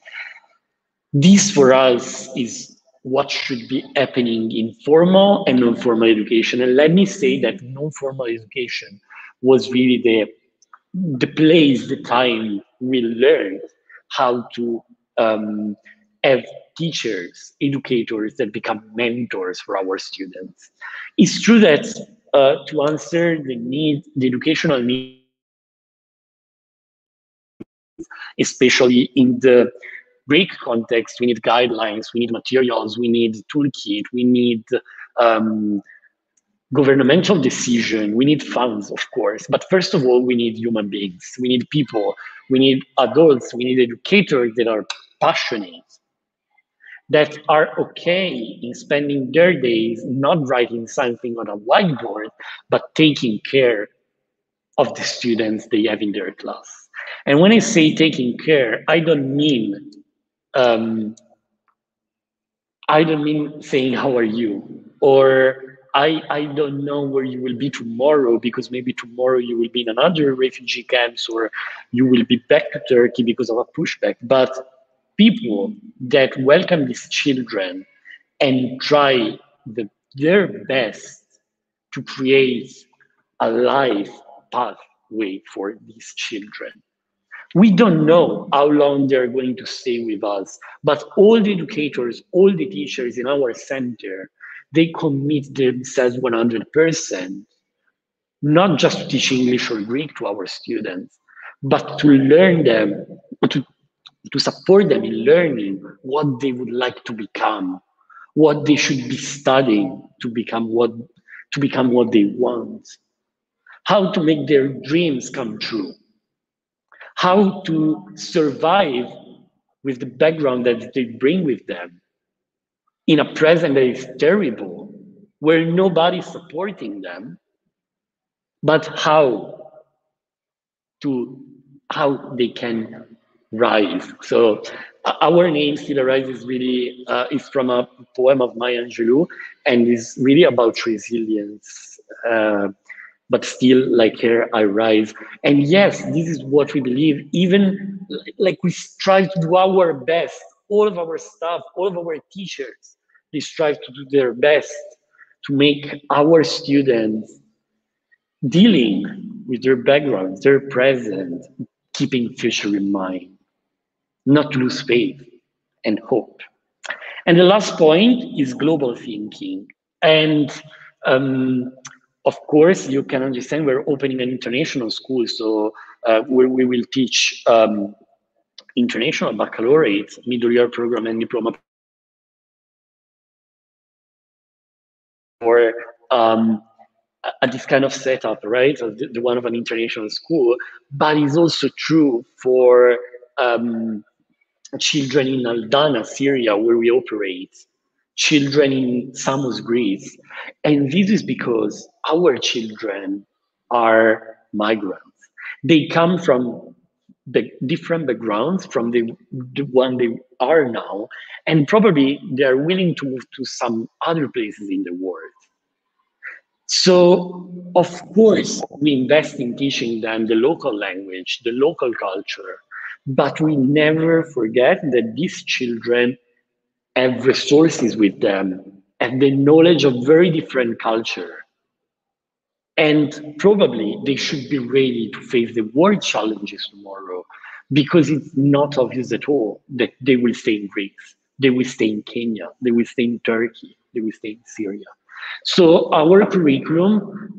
This for us is what should be happening in formal and non-formal education. And let me say that non-formal education was really the place, the time we learned how to have teachers, educators that become mentors for our students. It's true that to answer the educational needs, especially in the Greek context, we need guidelines, we need materials, we need toolkit, we need governmental decision, we need funds, of course. But first of all, we need human beings, we need people, we need adults, we need educators that are passionate, that are okay in spending their days not writing something on a whiteboard, but taking care of the students they have in their class. And when I say taking care, I don't mean saying, how are you? Or I don't know where you will be tomorrow, because maybe tomorrow you will be in another refugee camps, or you will be back to Turkey because of a pushback. But people that welcome these children and try their best to create a life pathway for these children. We don't know how long they're going to stay with us, but all the educators, all the teachers in our center, they commit themselves 100%, not just to teach English or Greek to our students, but to learn them, to support them in learning what they would like to become, what they should be studying to become what they want, how to make their dreams come true, how to survive with the background that they bring with them in a present that is terrible, where nobody's supporting them, but how they can rise. So our name Still Arise is really is from a poem of Maya Angelou, and is really about resilience. But still, like her, I rise. And yes, this is what we believe. Even like we strive to do our best. All of our staff, all of our teachers, they strive to do their best to make our students dealing with their backgrounds, their present, keeping future in mind, not to lose faith and hope. And the last point is global thinking. And of course, you can understand we're opening an international school, so where we will teach international baccalaureate, middle year program, and diploma, or this kind of setup, right? So the one of an international school, but it's also true for children in Aldana, Syria, where we operate. children in Samos, Greece. And this is because our children are migrants. They come from the different backgrounds from the one they are now, and probably they are willing to move to some other places in the world. So, of course, we invest in teaching them the local language, the local culture, but we never forget that these children have resources with them and the knowledge of very different culture. And probably they should be ready to face the world challenges tomorrow, because it's not obvious at all that they will stay in Greece, they will stay in Kenya, they will stay in Turkey, they will stay in Syria. So our curriculum,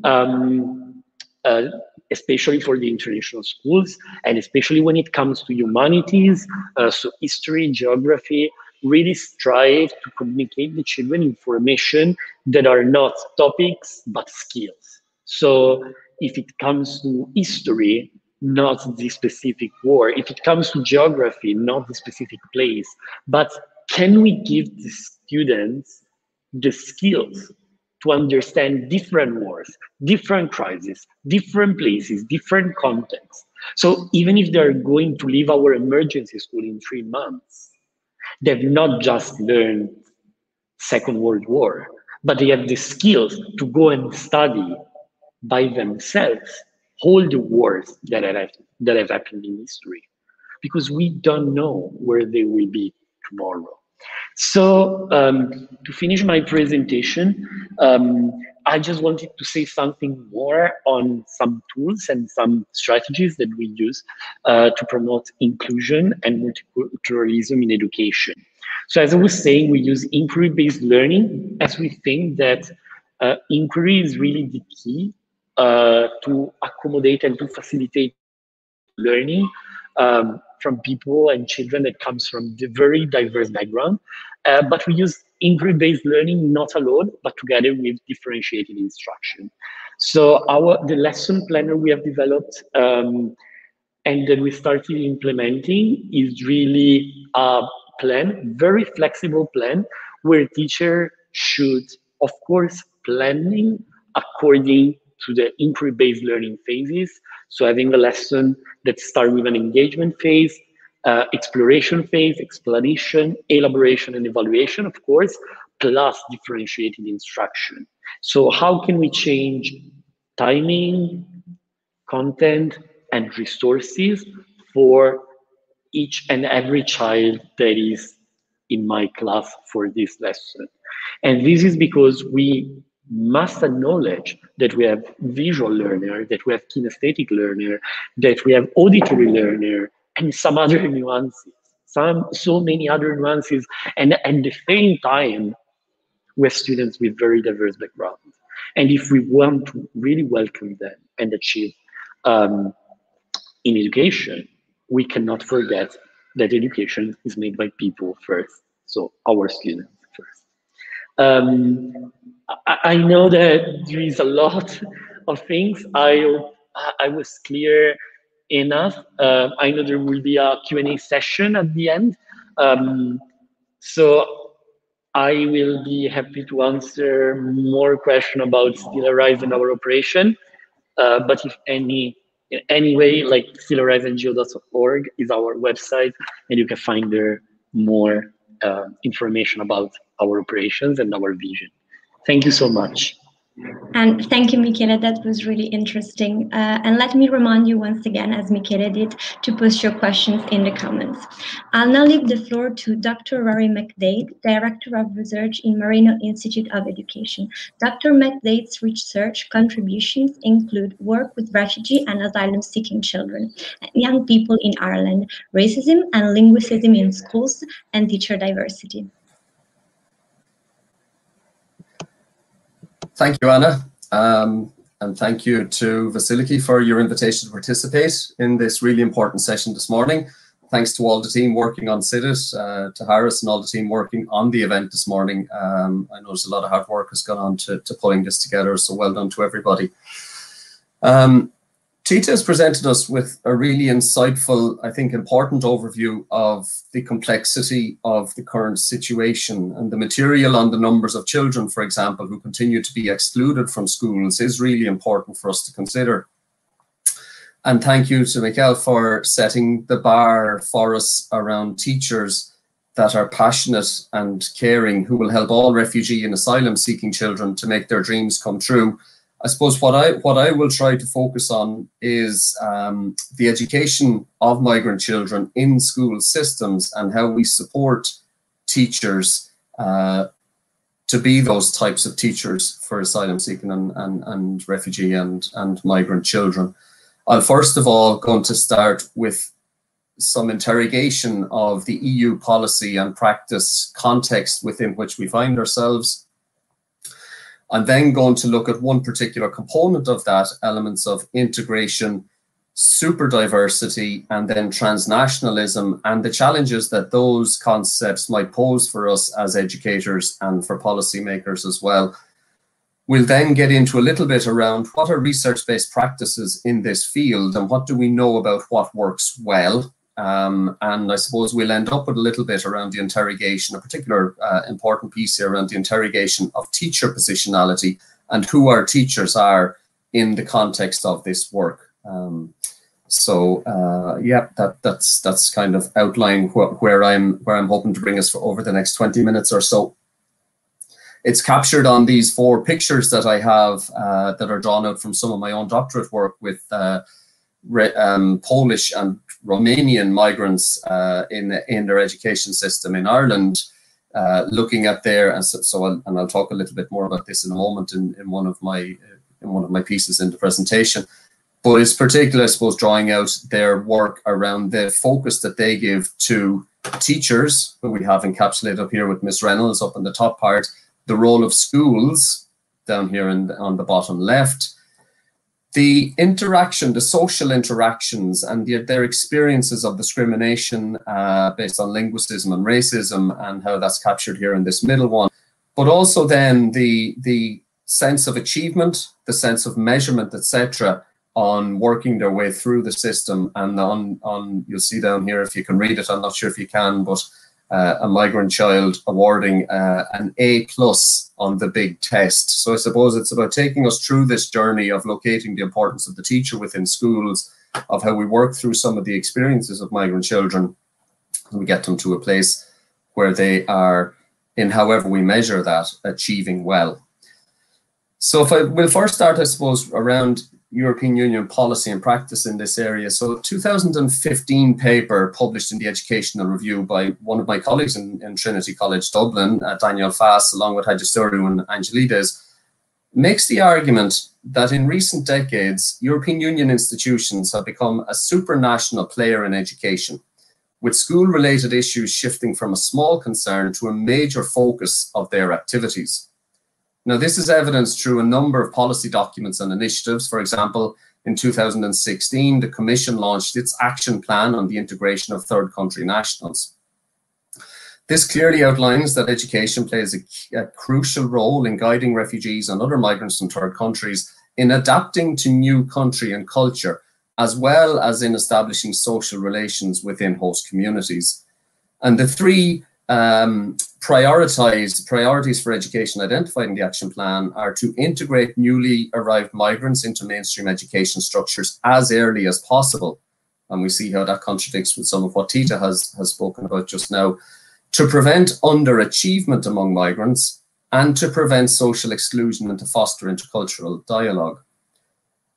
especially for the international schools, and especially when it comes to humanities, so history, geography, really strive to communicate the children information that are not topics, but skills. So if it comes to history, not the specific war. If it comes to geography, not the specific place. But can we give the students the skills to understand different wars, different crises, different places, different contexts? So even if they're going to leave our emergency school in 3 months, they've not just learned Second World War, but they have the skills to go and study by themselves all the wars that have happened in history, because we don't know where they will be tomorrow. So to finish my presentation, I just wanted to say something more on some tools and some strategies that we use to promote inclusion and multiculturalism in education. So as I was saying, we use inquiry-based learning, as we think that inquiry is really the key to accommodate and to facilitate learning from people and children that comes from the very diverse background. But we use inquiry-based learning not alone, but together with differentiated instruction. So the lesson planner we have developed and that we started implementing is really a plan, very flexible plan, where teacher should, of course, planning according to the inquiry-based learning phases. So having a lesson that starts with an engagement phase, exploration phase, explanation, elaboration, and evaluation, of course, plus differentiated instruction. So how can we change timing, content, and resources for each and every child that is in my class for this lesson? And this is because we must acknowledge that we have visual learner, that we have kinesthetic learner, that we have auditory learner, and some other nuances, so many other nuances, and at the same time, we have students with very diverse backgrounds. And if we want to really welcome them and achieve in education, we cannot forget that education is made by people first, so our students first. I know that there is a lot of things. I was clear enough. I know there will be a Q&A session at the end. So I will be happy to answer more questions about Stellarize and our operation. But if anyway, like stellarizengo.org is our website, and you can find there more information about our operations and our vision. Thank you so much. And thank you, Michele. That was really interesting. And let me remind you once again, as Michele did, to post your questions in the comments. I'll now leave the floor to Dr. Rory McDade, Director of Research in Goethe-Institut of Education. Dr. McDade's research contributions include work with refugee and asylum-seeking children, young people in Ireland, racism and linguicism in schools, and teacher diversity. Thank you, Anna, and thank you to Vasiliki for your invitation to participate in this really important session this morning. Thanks to all the team working on CIDIT, to Harris and all the team working on the event this morning. I noticed a lot of hard work has gone on to pulling this together, so well done to everybody. Tita has presented us with a really insightful, I think, important overview of the complexity of the current situation, and the material on the numbers of children, for example, who continue to be excluded from schools is really important for us to consider. And thank you to Michael for setting the bar for us around teachers that are passionate and caring, who will help all refugee and asylum seeking children to make their dreams come true. I suppose what I will try to focus on is the education of migrant children in school systems, and how we support teachers to be those types of teachers for asylum seeking and refugee and migrant children. I'll first of all going to start with some interrogation of the EU policy and practice context within which we find ourselves. I'm then going to look at one particular component of that, elements of integration, super diversity, and then transnationalism, and the challenges that those concepts might pose for us as educators and for policymakers as well. We'll then get into a little bit around what are research-based practices in this field, and what do we know about what works well. And I suppose we'll end up with a little bit around the interrogation, a particular important piece here around the interrogation of teacher positionality and who our teachers are in the context of this work. Yeah, that's kind of outline where I'm hoping to bring us for over the next 20 minutes or so. It's captured on these 4 pictures that I have that are drawn out from some of my own doctorate work with Polish and Romanian migrants in their education system in Ireland, looking at their, and I'll talk a little bit more about this in a moment in one of my pieces in the presentation. But it's particularly, I suppose, drawing out their work around the focus that they give to teachers, who we have encapsulated up here with Miss Reynolds up in the top part, the role of schools down here on the bottom left, the interaction, the social interactions, and their experiences of discrimination based on linguicism and racism, and how that's captured here in this middle one. But also then the sense of achievement, the sense of measurement, etc., on working their way through the system. And on you'll see down here, if you can read it, I'm not sure if you can, but a migrant child awarding an A+ on the big test. So I suppose it's about taking us through this journey of locating the importance of the teacher within schools, of how we work through some of the experiences of migrant children, and we get them to a place where they are, in however we measure that, achieving well. So if we'll first start, I suppose, around European Union policy and practice in this area. So 2015 paper published in the Educational Review by one of my colleagues in Trinity College Dublin, Daniel Fass, along with Hagesturiou and Angelides, makes the argument that in recent decades, European Union institutions have become a supranational player in education, with school-related issues shifting from a small concern to a major focus of their activities. Now, this is evidenced through a number of policy documents and initiatives. For example, in 2016, the Commission launched its action plan on the integration of third country nationals. This clearly outlines that education plays a crucial role in guiding refugees and other migrants from third countries in adapting to new country and culture, as well as in establishing social relations within host communities. And the 3 priorities for education identified in the action plan are to integrate newly arrived migrants into mainstream education structures as early as possible. And we see how that contradicts with some of what Tita has spoken about just now. To prevent underachievement among migrants, and to prevent social exclusion and to foster intercultural dialogue.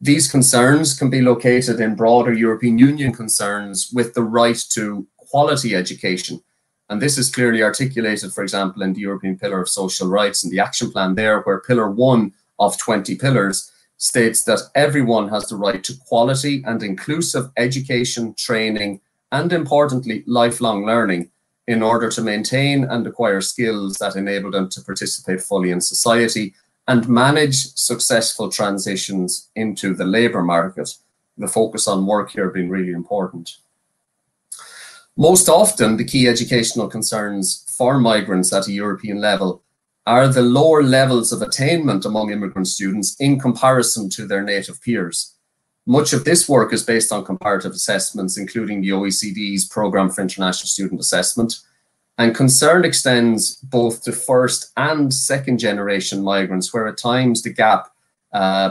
These concerns can be located in broader European Union concerns with the right to quality education. And this is clearly articulated, for example, in the European Pillar of Social Rights and the action plan there, where Pillar 1 of 20 pillars states that everyone has the right to quality and inclusive education, training, and importantly, lifelong learning in order to maintain and acquire skills that enable them to participate fully in society and manage successful transitions into the labour market. The focus on work here being really important. Most often, the key educational concerns for migrants at a European level are the lower levels of attainment among immigrant students in comparison to their native peers. Much of this work is based on comparative assessments, including the OECD's Programme for International Student Assessment, and concern extends both to first and second generation migrants, where at times the gap,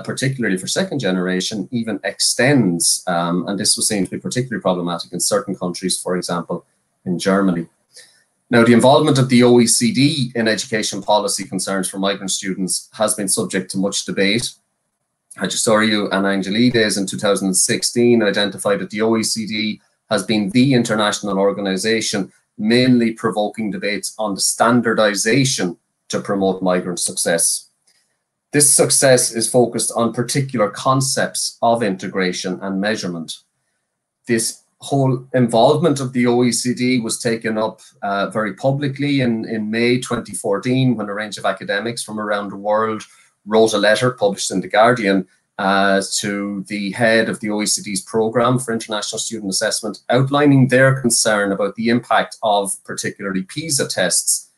particularly for second generation, even extends, and this was seen to be particularly problematic in certain countries, for example, in Germany. Now, the involvement of the OECD in education policy concerns for migrant students has been subject to much debate. Hadjistoriou and Angelides in 2016 identified that the OECD has been the international organization mainly provoking debates on the standardization to promote migrant success. This success is focused on particular concepts of integration and measurement. This whole involvement of the OECD was taken up very publicly in May 2014, when a range of academics from around the world wrote a letter published in The Guardian to the head of the OECD's Programme for International Student Assessment, outlining their concern about the impact of particularly PISA tests.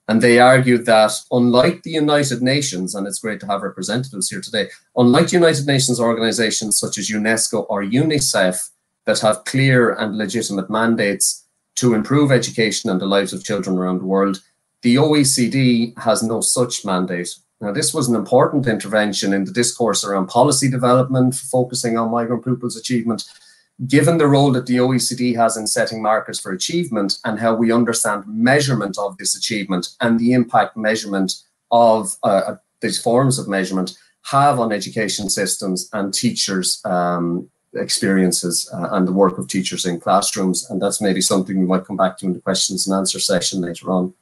And they argued that unlike the United Nations, and it's great to have representatives here today, unlike United Nations organizations such as UNESCO or UNICEF that have clear and legitimate mandates to improve education and the lives of children around the world, the OECD has no such mandate. Now, this was an important intervention in the discourse around policy development, focusing on migrant pupils' achievement, given the role that the OECD has in setting markers for achievement and how we understand measurement of this achievement and the impact measurement of these forms of measurement have on education systems and teachers' experiences and the work of teachers in classrooms. And that's maybe something we might come back to in the questions and answer session later on.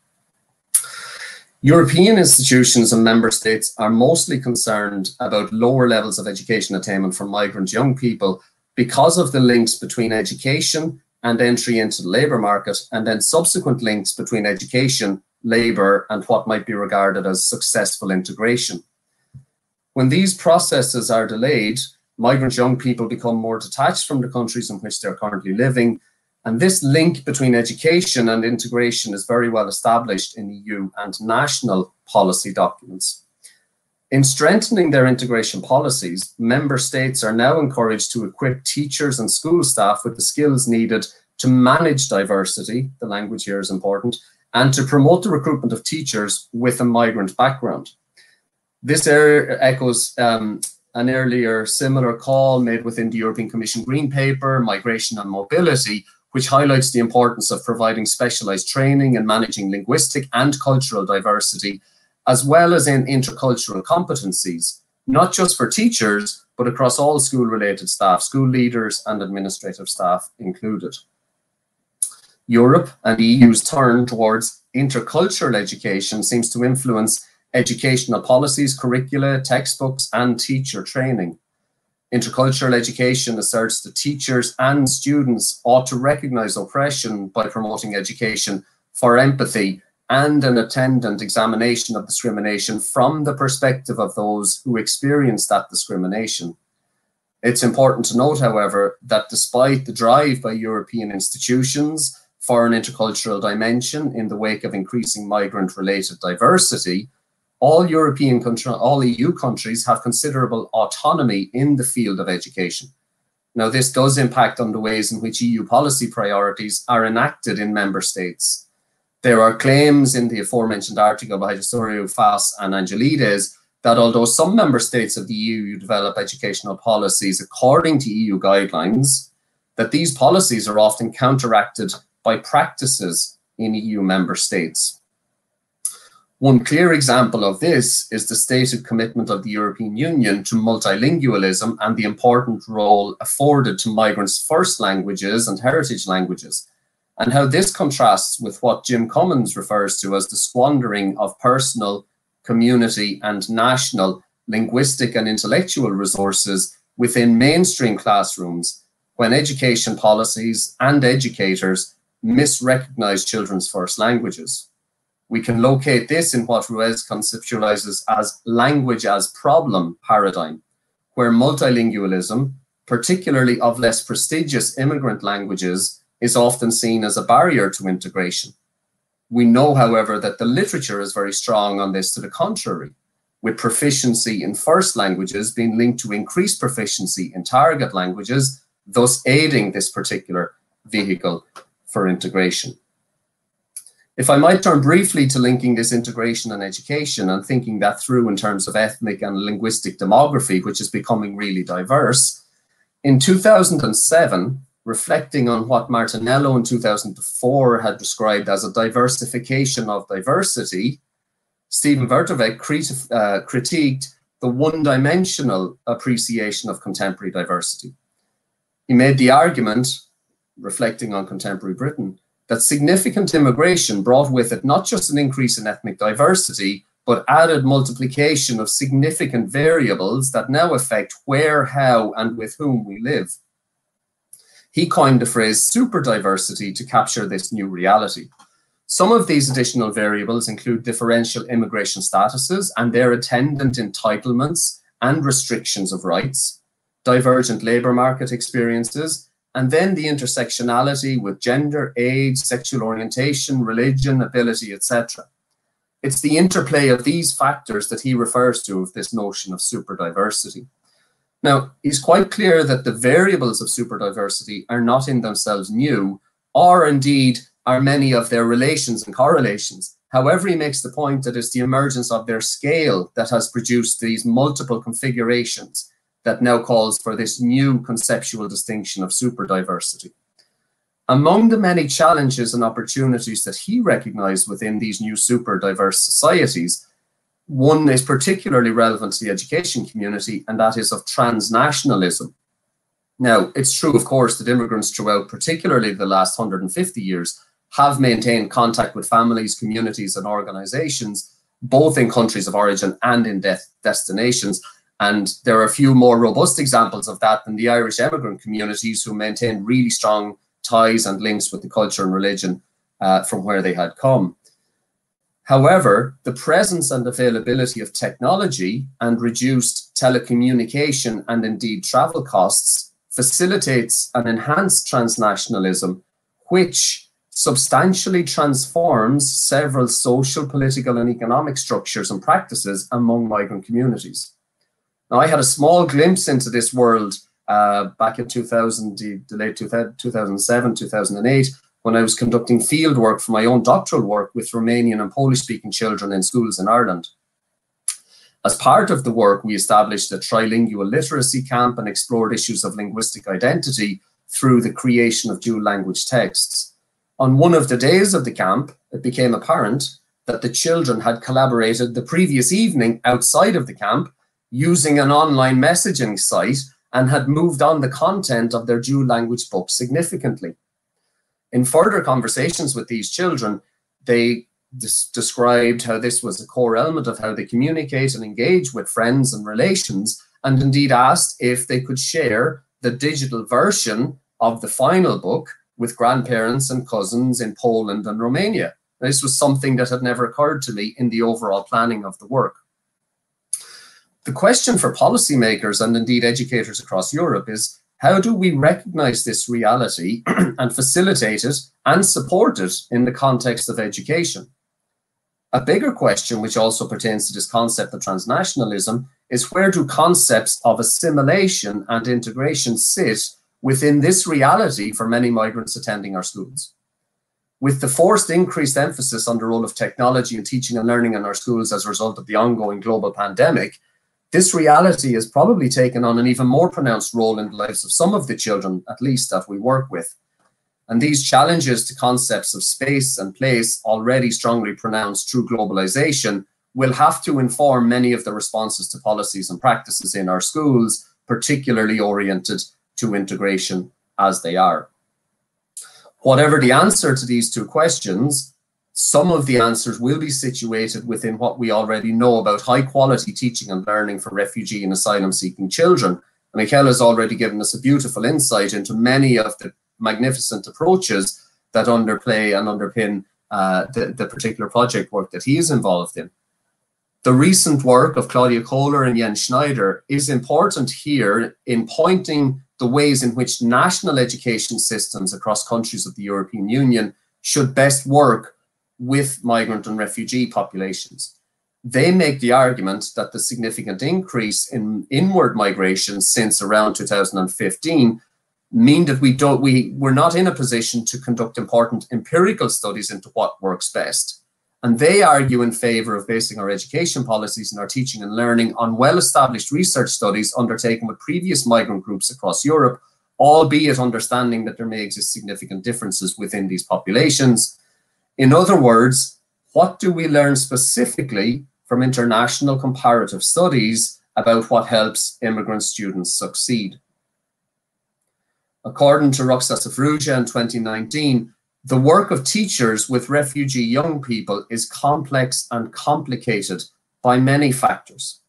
European institutions and member states are mostly concerned about lower levels of education attainment for migrant young people because of the links between education and entry into the labour market, and then subsequent links between education, labour, and what might be regarded as successful integration. When these processes are delayed, migrant young people become more detached from the countries in which they're currently living. And this link between education and integration is very well established in EU and national policy documents. In strengthening their integration policies, member states are now encouraged to equip teachers and school staff with the skills needed to manage diversity, the language here is important, and to promote the recruitment of teachers with a migrant background. This echoes an earlier similar call made within the European Commission Green Paper, Migration and Mobility, which highlights the importance of providing specialized training in managing linguistic and cultural diversity, as well as in intercultural competencies, not just for teachers, but across all school-related staff, school leaders and administrative staff included. Europe and the EU's turn towards intercultural education seems to influence educational policies, curricula, textbooks, and teacher training. Intercultural education asserts that teachers and students ought to recognize oppression by promoting education for empathy and an attendant examination of discrimination from the perspective of those who experience that discrimination. It's important to note, however, that despite the drive by European institutions for an intercultural dimension in the wake of increasing migrant-related diversity, all EU countries have considerable autonomy in the field of education. Now, this does impact on the ways in which EU policy priorities are enacted in member states. There are claims in the aforementioned article by Hadjistoriou, Fass and Angelides that although some member states of the EU develop educational policies according to EU guidelines, that these policies are often counteracted by practices in EU member states. One clear example of this is the stated commitment of the European Union to multilingualism and the important role afforded to migrants' first languages and heritage languages, and how this contrasts with what Jim Cummins refers to as the squandering of personal, community, and national linguistic and intellectual resources within mainstream classrooms when education policies and educators misrecognize children's first languages. We can locate this in what Ruiz conceptualizes as language as problem paradigm, where multilingualism, particularly of less prestigious immigrant languages, is often seen as a barrier to integration. We know, however, that the literature is very strong on this to the contrary. with proficiency in first languages being linked to increased proficiency in target languages, thus aiding this particular vehicle for integration. If I might turn briefly to linking this integration and education and thinking that through in terms of ethnic and linguistic demography, which is becoming really diverse, in 2007, reflecting on what Martinello in 2004 had described as a diversification of diversity, Stephen Vertovec critiqued the one-dimensional appreciation of contemporary diversity. He made the argument, reflecting on contemporary Britain, that significant immigration brought with it not just an increase in ethnic diversity, but added multiplication of significant variables that now affect where, how, and with whom we live. He coined the phrase super diversity to capture this new reality. Some of these additional variables include differential immigration statuses and their attendant entitlements and restrictions of rights, divergent labour market experiences, and then the intersectionality with gender, age, sexual orientation, religion, ability, etc. It's the interplay of these factors that he refers to of this notion of superdiversity. Now, he's quite clear that the variables of superdiversity are not in themselves new, or indeed are many of their relations and correlations. However, he makes the point that it's the emergence of their scale that has produced these multiple configurations that now calls for this new conceptual distinction of superdiversity. Among the many challenges and opportunities that he recognized within these new superdiverse societies, one is particularly relevant to the education community, and that is of transnationalism. Now, it's true, of course, that immigrants throughout, particularly the last 150 years, have maintained contact with families, communities, and organizations, both in countries of origin and in destinations. And there are a few more robust examples of that than the Irish emigrant communities, who maintained really strong ties and links with the culture and religion from where they had come. However, the presence and availability of technology and reduced telecommunication and indeed travel costs facilitates an enhanced transnationalism, which substantially transforms several social, political, and economic structures and practices among migrant communities. Now, I had a small glimpse into this world back in 2000, the late 2007, 2008, when I was conducting field work for my own doctoral work with Romanian and Polish-speaking children in schools in Ireland. As part of the work, we established a trilingual literacy camp and explored issues of linguistic identity through the creation of dual language texts. On one of the days of the camp, it became apparent that the children had collaborated the previous evening outside of the camp using an online messaging site and had moved on the content of their dual language book significantly. In further conversations with these children, they described how this was a core element of how they communicate and engage with friends and relations, and indeed asked if they could share the digital version of the final book with grandparents and cousins in Poland and Romania. This was something that had never occurred to me in the overall planning of the work. The question for policymakers and indeed educators across Europe is, how do we recognize this reality and facilitate it and support it in the context of education? A bigger question, which also pertains to this concept of transnationalism, is where do concepts of assimilation and integration sit within this reality for many migrants attending our schools? With the forced increased emphasis on the role of technology in teaching and learning in our schools as a result of the ongoing global pandemic, this reality has probably taken on an even more pronounced role in the lives of some of the children, at least, that we work with. And these challenges to concepts of space and place, already strongly pronounced through globalization, will have to inform many of the responses to policies and practices in our schools, particularly oriented to integration as they are. Whatever the answer to these two questions, some of the answers will be situated within what we already know about high quality teaching and learning for refugee and asylum seeking children. And Michaela has already given us a beautiful insight into many of the magnificent approaches that underplay and underpin the particular project work that he is involved in. The recent work of Claudia Kohler and Jens Schneider is important here in pointing the ways in which national education systems across countries of the European Union should best work with migrant and refugee populations. They make the argument that the significant increase in inward migration since around 2015 mean that we're not in a position to conduct important empirical studies into what works best. And they argue in favor of basing our education policies and our teaching and learning on well-established research studies undertaken with previous migrant groups across Europe, albeit understanding that there may exist significant differences within these populations. In other words, what do we learn specifically from international comparative studies about what helps immigrant students succeed? According to Roxas Afruja in 2019, the work of teachers with refugee young people is complex and complicated by many factors.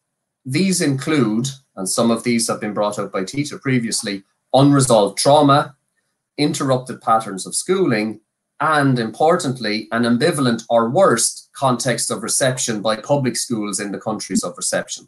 These include, and some of these have been brought out by Tita previously, unresolved trauma, interrupted patterns of schooling, and importantly, an ambivalent or worse context of reception by public schools in the countries of reception.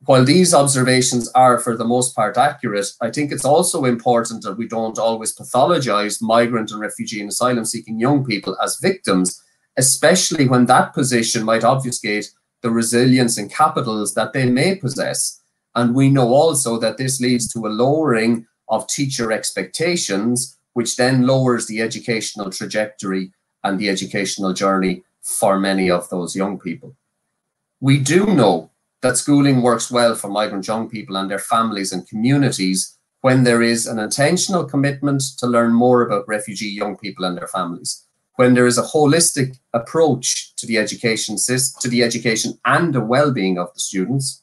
While these observations are for the most part accurate, I think it's also important that we don't always pathologize migrant and refugee and asylum seeking young people as victims, especially when that position might obfuscate the resilience and capitals that they may possess. And we know also that this leads to a lowering of teacher expectations, which then lowers the educational trajectory and the educational journey for many of those young people. We do know that schooling works well for migrant young people and their families and communities when there is an intentional commitment to learn more about refugee young people and their families, when there is a holistic approach to the education and the well-being of the students,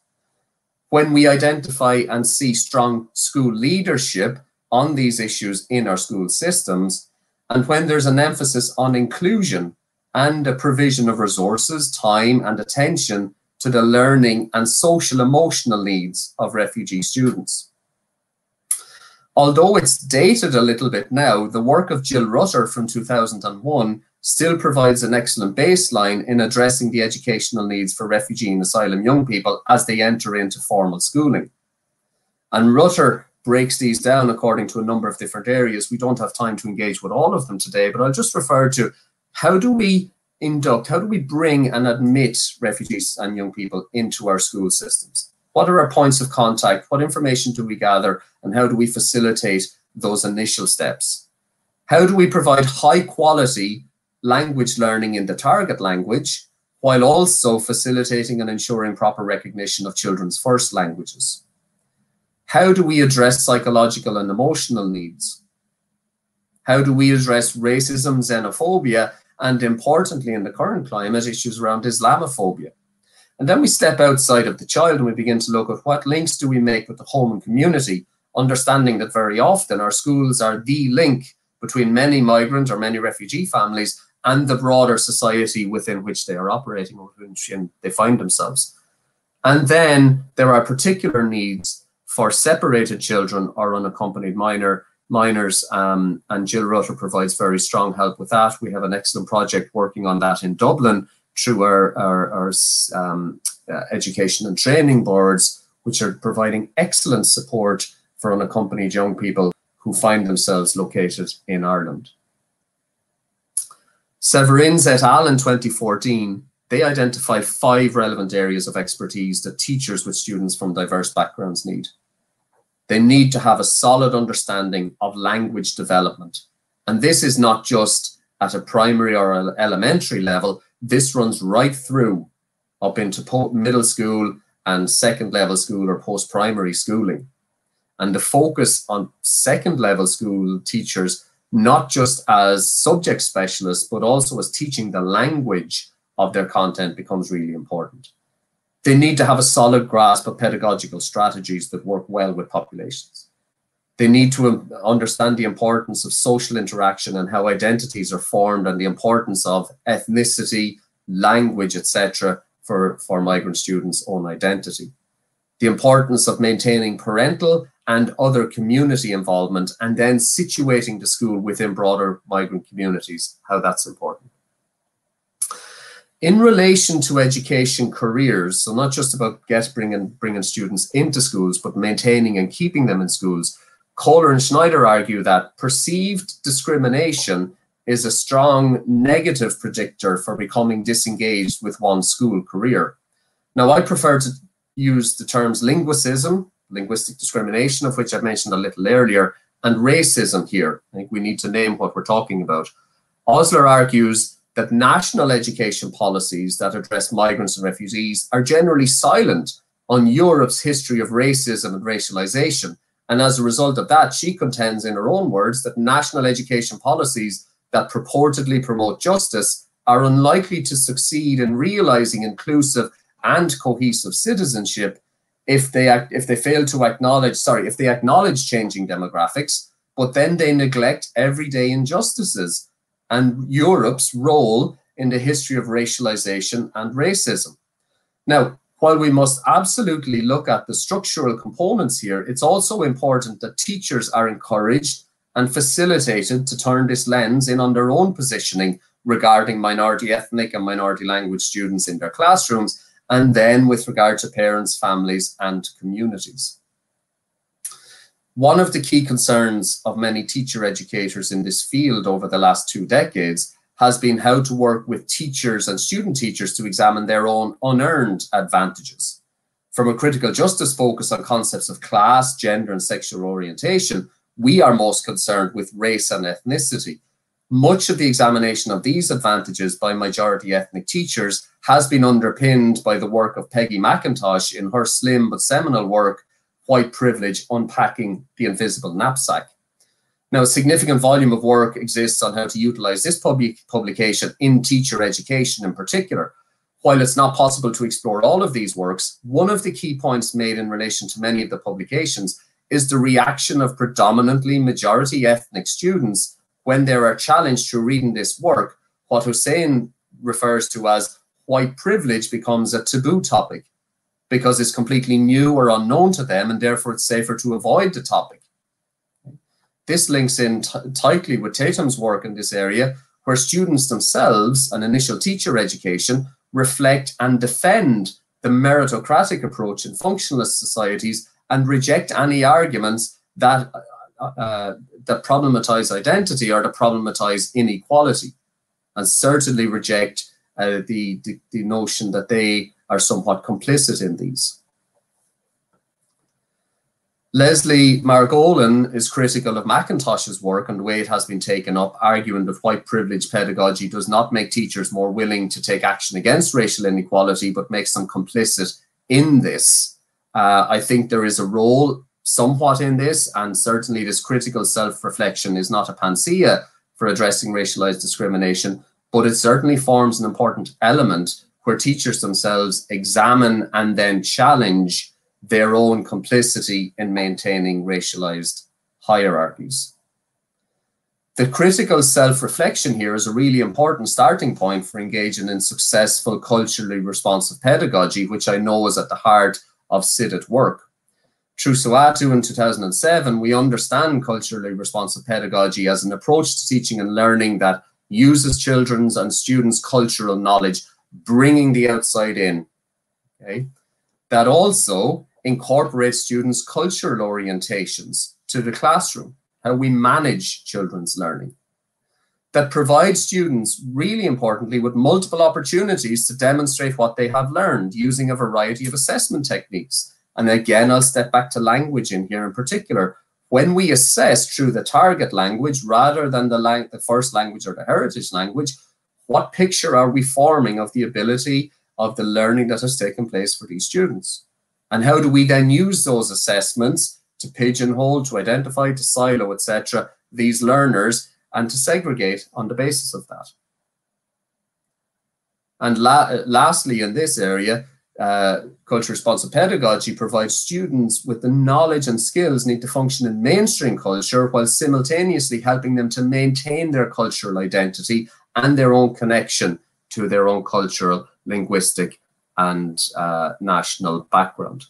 when we identify and see strong school leadership on these issues in our school systems, and when there's an emphasis on inclusion and a provision of resources, time and attention to the learning and social emotional needs of refugee students. Although it's dated a little bit now, the work of Jill Rutter from 2001 still provides an excellent baseline in addressing the educational needs for refugee and asylum young people as they enter into formal schooling. And Rutter breaks these down according to a number of different areas. We don't have time to engage with all of them today, but I'll just refer to how do we bring and admit refugees and young people into our school systems? What are our points of contact? What information do we gather? And how do we facilitate those initial steps? How do we provide high quality language learning in the target language, while also facilitating and ensuring proper recognition of children's first languages? How do we address psychological and emotional needs? How do we address racism, xenophobia, and importantly, in the current climate, issues around Islamophobia? And then we step outside of the child and we begin to look at what links do we make with the home and community, understanding that very often our schools are the link between many migrant or many refugee families and the broader society within which they are operating or within which they find themselves. And then there are particular needs for separated children or unaccompanied minors, and Jill Rutter provides very strong help with that. We have an excellent project working on that in Dublin through our education and training boards, which are providing excellent support for unaccompanied young people who find themselves located in Ireland. Severins et al. In 2014, they identified 5 relevant areas of expertise that teachers with students from diverse backgrounds need. They need to have a solid understanding of language development. And this is not just at a primary or elementary level. This runs right through up into middle school and second level school or post-primary schooling. And the focus on second level school teachers, not just as subject specialists, but also as teaching the language of their content, becomes really important. They need to have a solid grasp of pedagogical strategies that work well with populations. They need to understand the importance of social interaction and how identities are formed, and the importance of ethnicity, language, etc. for migrant students' own identity. The importance of maintaining parental and other community involvement, and then situating the school within broader migrant communities, how that's important. In relation to education careers, so not just about bringing students into schools, but maintaining and keeping them in schools, Kohler and Schneider argue that perceived discrimination is a strong negative predictor for becoming disengaged with one's school career. Now, I prefer to use the terms linguicism, linguistic discrimination, of which I mentioned a little earlier, and racism here. I think we need to name what we're talking about. Osler argues that national education policies that address migrants and refugees are generally silent on Europe's history of racism and racialization. And as a result of that, she contends in her own words that national education policies that purportedly promote justice are unlikely to succeed in realizing inclusive and cohesive citizenship if they acknowledge changing demographics, but then they neglect everyday injustices and Europe's role in the history of racialization and racism. Now, while we must absolutely look at the structural components here, it's also important that teachers are encouraged and facilitated to turn this lens in on their own positioning regarding minority ethnic and minority language students in their classrooms, and then with regard to parents, families, and communities. One of the key concerns of many teacher educators in this field over the last 2 decades has been how to work with teachers and student teachers to examine their own unearned advantages. From a critical justice focus on concepts of class, gender, and sexual orientation, we are most concerned with race and ethnicity. Much of the examination of these advantages by majority ethnic teachers has been underpinned by the work of Peggy McIntosh in her slim but seminal work, White Privilege: Unpacking the Invisible Knapsack. Now, a significant volume of work exists on how to utilize this publication in teacher education in particular. While it's not possible to explore all of these works, one of the key points made in relation to many of the publications is the reaction of predominantly majority ethnic students when they are challenged through reading this work. What Hussein refers to as white privilege becomes a taboo topic because it's completely new or unknown to them, and therefore it's safer to avoid the topic. This links in tightly with Tatum's work in this area, where students themselves, an initial teacher education, reflect and defend the meritocratic approach in functionalist societies and reject any arguments that that problematize identity or that problematize inequality, and certainly reject the notion that they are somewhat complicit in these. Leslie Margolin is critical of McIntosh's work and the way it has been taken up, arguing that white privilege pedagogy does not make teachers more willing to take action against racial inequality, but makes them complicit in this. I think there is a role somewhat in this, and certainly this critical self-reflection is not a panacea for addressing racialized discrimination, but it certainly forms an important element where teachers themselves examine and then challenge their own complicity in maintaining racialized hierarchies. The critical self-reflection here is a really important starting point for engaging in successful culturally responsive pedagogy, which I know is at the heart of CIDIT work. Through Suatu in 2007, we understand culturally responsive pedagogy as an approach to teaching and learning that uses children's and students' cultural knowledge, bringing the outside in, okay? That also incorporates students' cultural orientations to the classroom, how we manage children's learning. That provides students, really importantly, with multiple opportunities to demonstrate what they have learned using a variety of assessment techniques. And again, I'll step back to language in here in particular. When we assess through the target language rather than the first language or the heritage language, what picture are we forming of the ability of the learning that has taken place for these students? And how do we then use those assessments to pigeonhole, to identify, to silo, etc., these learners, and to segregate on the basis of that? And lastly, in this area, culture responsive pedagogy provides students with the knowledge and skills needed to function in mainstream culture while simultaneously helping them to maintain their cultural identity and their own connection to their own cultural, linguistic, and national background.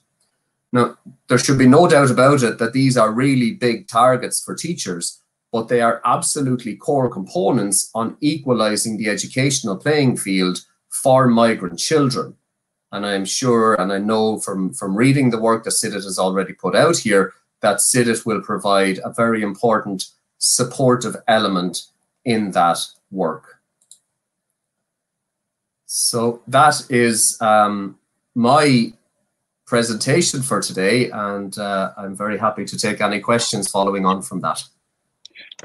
Now, there should be no doubt about it that these are really big targets for teachers, but they are absolutely core components on equalizing the educational playing field for migrant children. And I'm sure, and I know from reading the work that CIDIT has already put out here, that CIDIT will provide a very important supportive element in that work. So that is my presentation for today, and I'm very happy to take any questions following on from that.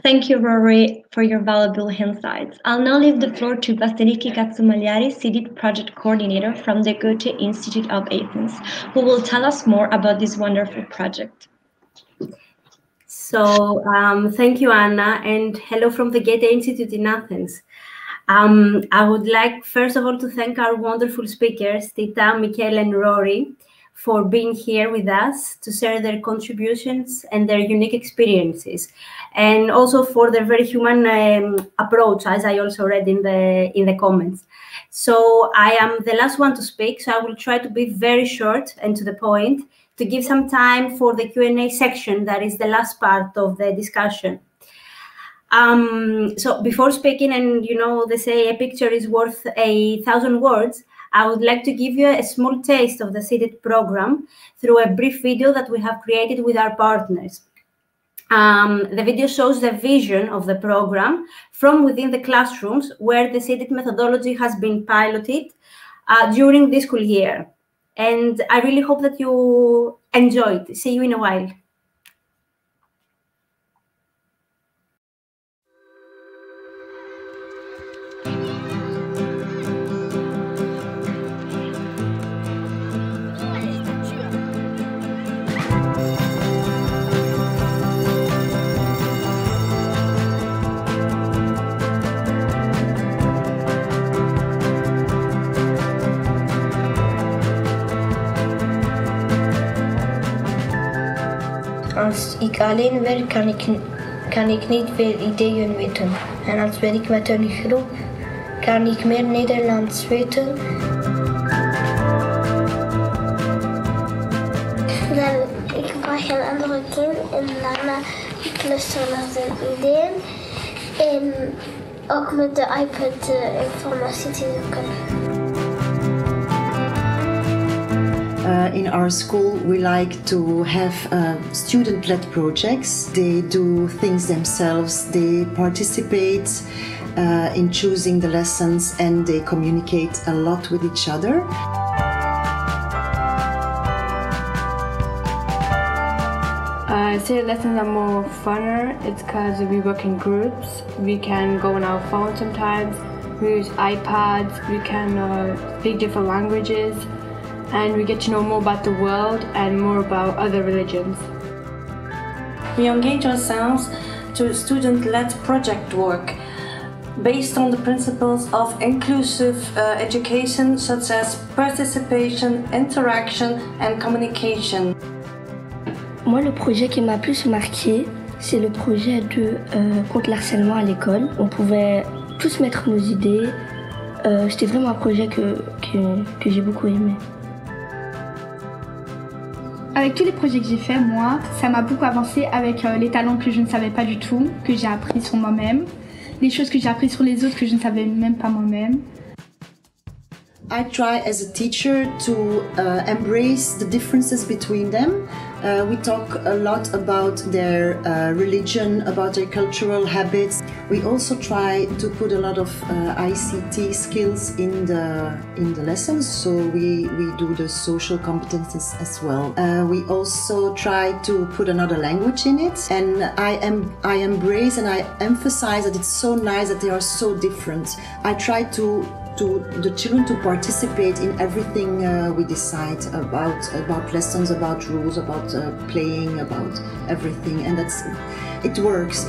Thank you, Rory, for your valuable insights. I'll now leave the floor to Vasiliki Katsumaliari, CIDIT Project Coordinator from the Goethe-Institut of Athens, who will tell us more about this wonderful project. So thank you, Anna, and hello from the Goethe-Institut in Athens. I would like, first of all, to thank our wonderful speakers, Tita, Michael, and Rory, for being here with us to share their contributions and their unique experiences, and also for their very human approach, as I also read in the comments. So I am the last one to speak, so I will try to be very short and to the point to give some time for the Q&A section, that is the last part of the discussion. So before speaking, and they say a picture is worth 1,000 words, I would like to give you a small taste of the CIDIT program through a brief video that we have created with our partners. The video shows the vision of the program from within the classrooms where the CIDIT methodology has been piloted during this school year. And I really hope that you enjoy it. See you in a while. Als ik alleen werk, kan ik niet veel ideeën weten. En als werk met een groep, kan ik meer Nederlands weten. Dan ik vraag een andere kind en daarna ik luister naar zijn ideeën. En ook met de iPad informatie te zoeken. In our school, we like to have student-led projects. They do things themselves, they participate in choosing the lessons, and they communicate a lot with each other. I'd say lessons are more funner. It's because we work in groups. We can go on our phone sometimes. We use iPads. We can speak different languages. And we get to know more about the world and more about other religions. We engage ourselves to student-led project work based on the principles of inclusive education, such as participation, interaction and communication. Moi, le projet qui m'a plus marqué, c'est le projet de contre l'harcèlement à l'école. On pouvait tous mettre nos idées. C'était vraiment un projet que j'ai beaucoup aimé. Avec tous les projets que j'ai faits, moi, ça m'a beaucoup avancé avec les talents que je ne savais pas du tout, que j'ai appris sur moi-même, les choses que j'ai appris sur les autres que je ne savais même pas moi-même. I try as a teacher to embrace the differences between them. We talk a lot about their religion, about their cultural habits. We also try to put a lot of ICT skills in the lessons, so we do the social competences as well. We also try to put another language in it, and I embrace and I emphasize that it's so nice that they are so different. I try to the children to participate in everything we decide about lessons, about rules, about playing, about everything, and it works.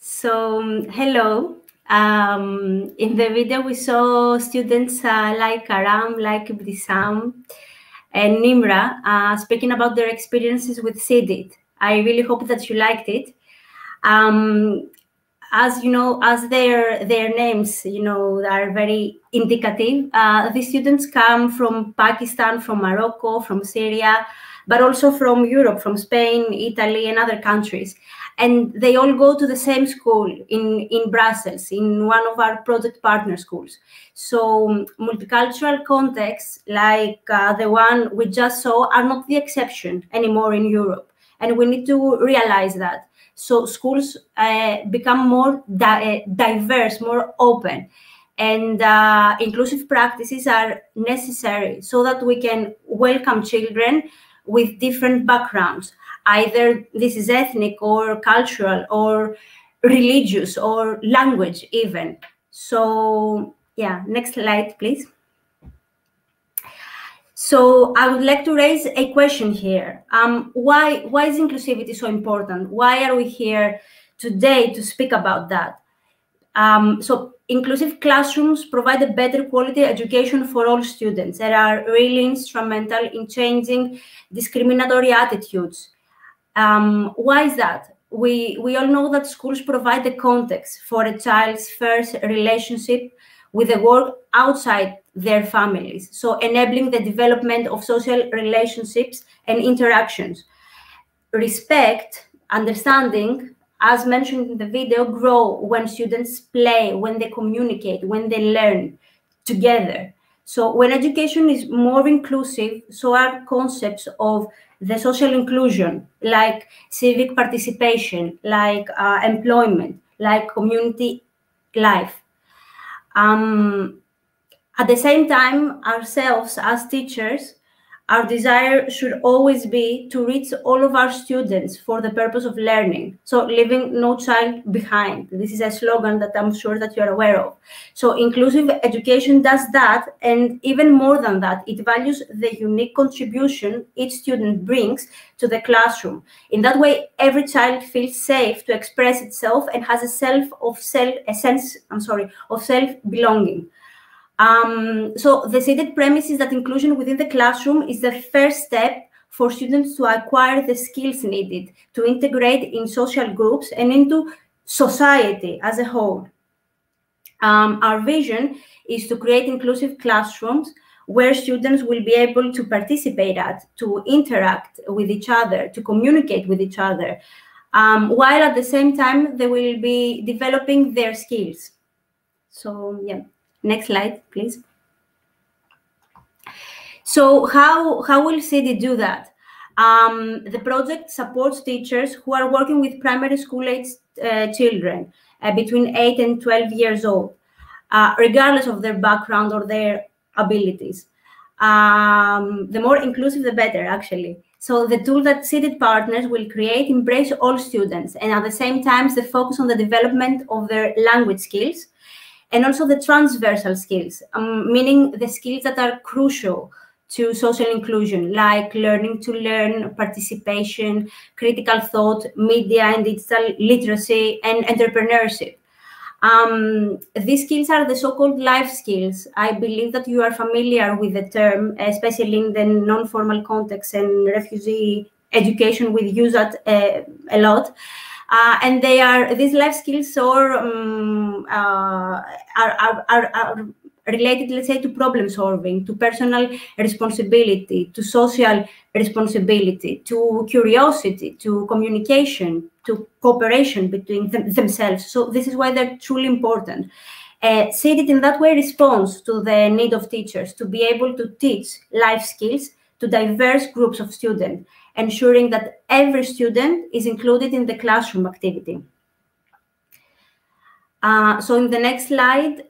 So, hello. In the video we saw students like Aram, like Brisam and Nimra speaking about their experiences with CIDIT. I really hope that you liked it. As you know, as their names, are very indicative. The students come from Pakistan, from Morocco, from Syria. but also from Europe, from Spain, Italy, and other countries. And they all go to the same school in Brussels, in one of our project partner schools. So multicultural contexts like the one we just saw are not the exception anymore in Europe. And we need to realize that. So schools become more diverse, more open. And inclusive practices are necessary so that we can welcome children with different backgrounds. Either this is ethnic or cultural or religious or language even. So yeah, next slide, please. So I would like to raise a question here. Why is inclusivity so important? Why are we here today to speak about that? So inclusive classrooms provide a better quality education for all students and are really instrumental in changing discriminatory attitudes. Why is that? We all know that schools provide the context for a child's first relationship with the world outside their families, so enabling the development of social relationships and interactions. Respect, understanding, as mentioned in the video, grow when students play, when they communicate, when they learn together. So when education is more inclusive, so are concepts of the social inclusion, like civic participation, like employment, like community life. At the same time, ourselves as teachers, our desire should always be to reach all of our students for the purpose of learning. So leaving no child behind. This is a slogan that I'm sure that you're aware of. So inclusive education does that, and even more than that, it values the unique contribution each student brings to the classroom. In that way, every child feels safe to express itself and has a sense of self-belonging. So the stated premise is that inclusion within the classroom is the first step for students to acquire the skills needed to integrate in social groups and into society as a whole. Our vision is to create inclusive classrooms where students will be able to participate at, to interact with each other, to communicate with each other, while at the same time they will be developing their skills. So yeah. Next slide, please. So how will CIDI do that? The project supports teachers who are working with primary school-age children between 8 and 12 years old, regardless of their background or their abilities. The more inclusive, the better, actually. So the tool that CIDI partners will create embrace all students, and at the same time, they focus on the development of their language skills, and also the transversal skills, meaning the skills that are crucial to social inclusion, like learning to learn, participation, critical thought, media and digital literacy, and entrepreneurship. These skills are the so-called life skills. I believe that you are familiar with the term, especially in the non-formal context, and refugee education we use that a lot. And they are, these life skills are related, let's say, to problem solving, to personal responsibility, to social responsibility, to curiosity, to communication, to cooperation between themselves. So this is why they're truly important. CIDIT in that way responds to the need of teachers to be able to teach life skills to diverse groups of students, ensuring that every student is included in the classroom activity. So in the next slide,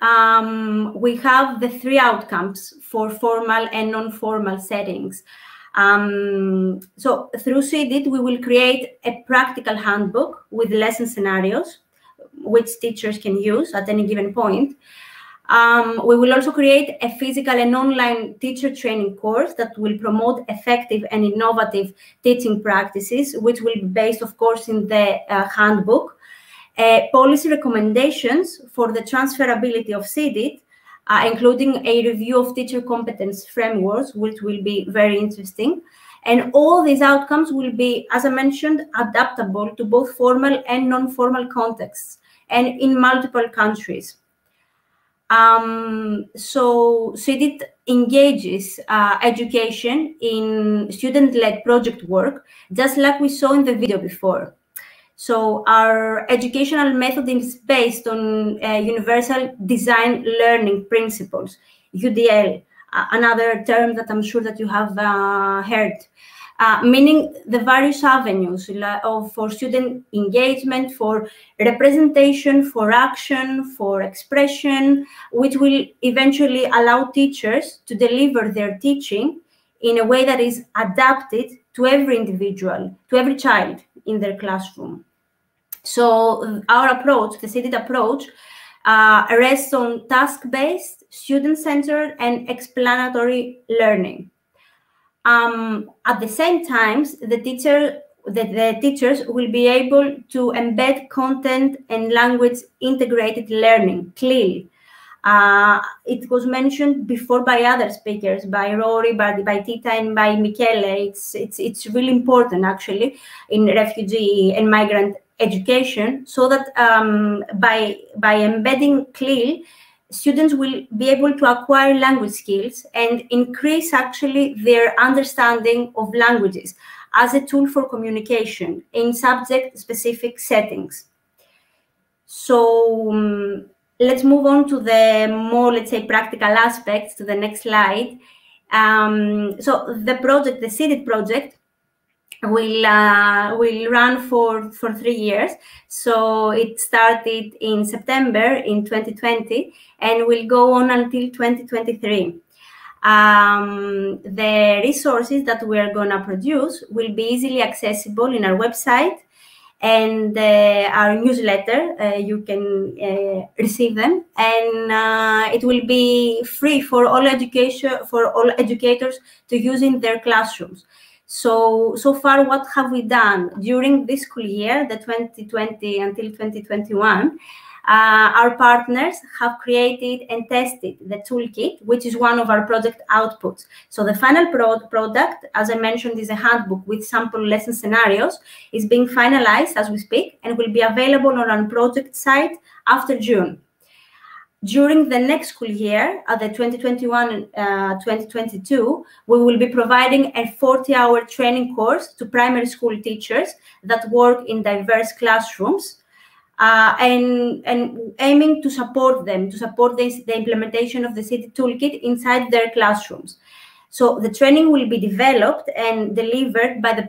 we have the 3 outcomes for formal and non-formal settings. So through CIDIT, we will create a practical handbook with lesson scenarios, which teachers can use at any given point. We will also create a physical and online teacher training course that will promote effective and innovative teaching practices, which will be based, of course, in the handbook. Policy recommendations for the transferability of CIDIT, including a review of teacher competence frameworks, which will be very interesting. And all these outcomes will be, as I mentioned, adaptable to both formal and non-formal contexts and in multiple countries. So CIDIT engages education in student-led project work, just like we saw in the video before. So our educational method is based on Universal Design Learning Principles, UDL, another term that I'm sure that you have heard. Meaning the various avenues for student engagement, for representation, for action, for expression, which will eventually allow teachers to deliver their teaching in a way that is adapted to every individual, to every child in their classroom. So our approach, the CIDIT approach, rests on task-based, student-centered, and explanatory learning. At the same time, the teachers will be able to embed content and language integrated learning clearly. It was mentioned before by other speakers, by Rory, by Tita, and by Michele. It's really important actually in refugee and migrant education, so that by embedding CLIL, students will be able to acquire language skills and increase actually their understanding of languages as a tool for communication in subject-specific settings. So let's move on to the more, let's say, practical aspects, to the next slide. So the project, the CIDIT project, will run for 3 years. So it started in September in 2020 and will go on until 2023. The resources that we are going to produce will be easily accessible in our website and our newsletter. You can receive them, and it will be free for all educators to use in their classrooms. So far, what have we done during this school year, the 2020 until 2021? Our partners have created and tested the toolkit, which is one of our project outputs. So the final product, as I mentioned, is a handbook with sample lesson scenarios. Is being finalized as we speak and will be available on our project site after June. During the next school year, at the 2021-2022, we will be providing a 40-hour training course to primary school teachers that work in diverse classrooms, and aiming to support them, to support the implementation of the CIDIT toolkit inside their classrooms. So the training will be developed and delivered by the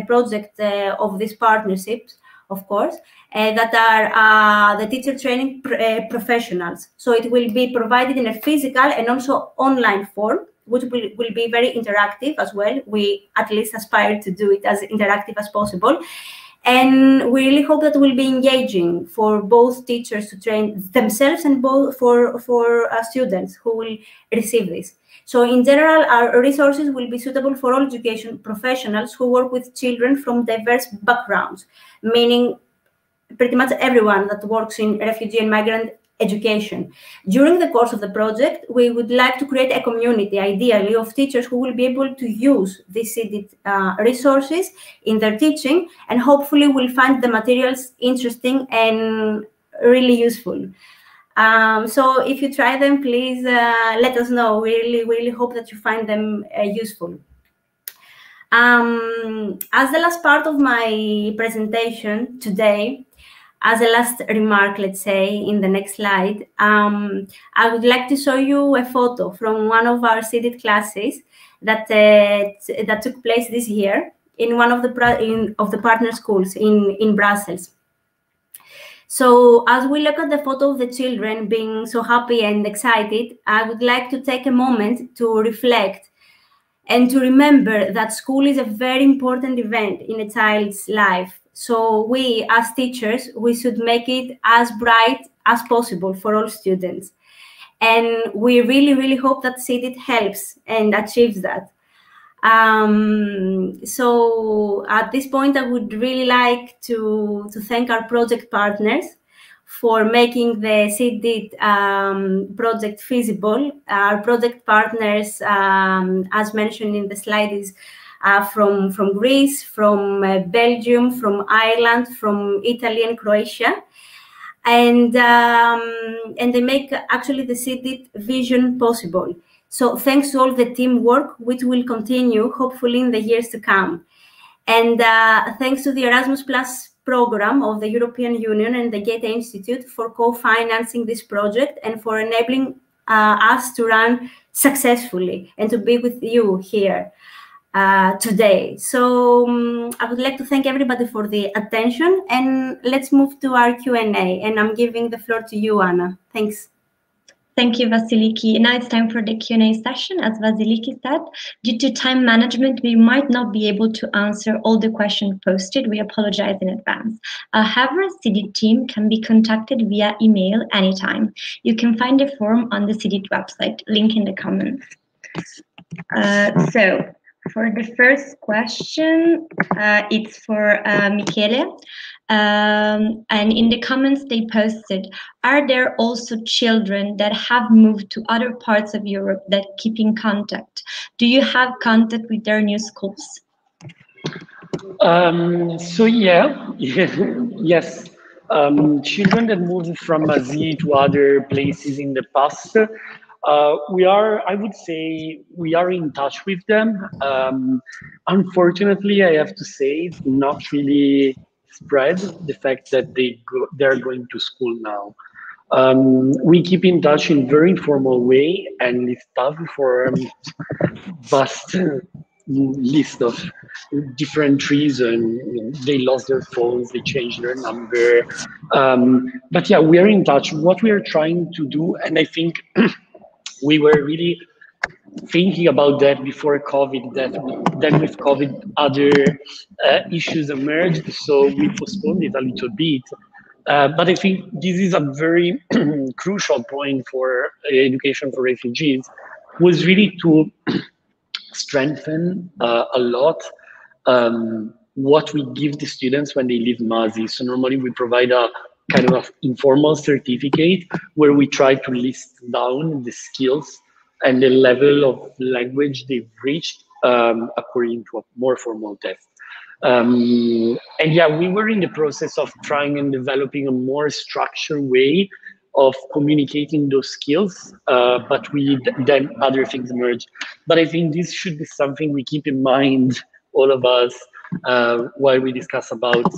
project of these partnerships, of course, that are the teacher training professionals. So it will be provided in a physical and also online form, which will be very interactive as well. We at least aspire to do it as interactive as possible. And we really hope that we'll be engaging for both teachers to train themselves and both for students who will receive this. So in general, our resources will be suitable for all education professionals who work with children from diverse backgrounds, meaning pretty much everyone that works in refugee and migrant education. During the course of the project, we would like to create a community, ideally, of teachers who will be able to use these CIDIT resources in their teaching, and hopefully will find the materials interesting and really useful. So if you try them, please let us know. We really hope that you find them useful. As the last part of my presentation today, as a last remark, let's say, in the next slide, I would like to show you a photo from one of our CIDIT classes that took place this year in one of the partner schools in Brussels. So as we look at the photo of the children being so happy and excited, I would like to take a moment to reflect and to remember that school is a very important event in a child's life. So we, as teachers, we should make it as bright as possible for all students. And we really, really hope that CIDIT helps and achieves that. So at this point, I would really like to thank our project partners for making the CIDIT project feasible. Our project partners, as mentioned in the slide, is from Greece, from Belgium, from Ireland, from Italy and Croatia. and they make actually the CIDIT vision possible. So thanks to all the teamwork, which will continue hopefully in the years to come. And thanks to the Erasmus Plus program of the European Union and the Goethe-Institut for co-financing this project and for enabling us to run successfully and to be with you here today. So I would like to thank everybody for the attention, and let's move to our Q&A. And I'm giving the floor to you, Anna. Thanks. Thank you, Vasiliki. Now it's time for the Q&A session. As Vasiliki said, due to time management, we might not be able to answer all the questions posted. We apologize in advance. However, CIDIT team can be contacted via email anytime. You can find the form on the CIDIT website, link in the comments. So for the first question, it's for Michele. And in the comments they posted, are there also children that have moved to other parts of Europe that keep in contact? Do you have contact with their new schools? So yeah, yes. Children that moved from Asie to other places in the past, I would say we are in touch with them. Unfortunately, I have to say, it's not really spread the fact that they're going to school now. We keep in touch in very informal way, and it's tough for vast list of different reasons. They lost their phones, they changed their number. But yeah, we are in touch. What we are trying to do, and I think we were really thinking about that before COVID, then with COVID, other issues emerged, so we postponed it a little bit. But I think this is a very crucial point for education for refugees, was really to strengthen a lot what we give the students when they leave Mazi. So normally we provide a kind of informal certificate where we try to list down the skills and the level of language they've reached according to a more formal test. And yeah, we were in the process of trying and developing a more structured way of communicating those skills, but then other things emerged. But I think this should be something we keep in mind, all of us, while we discuss about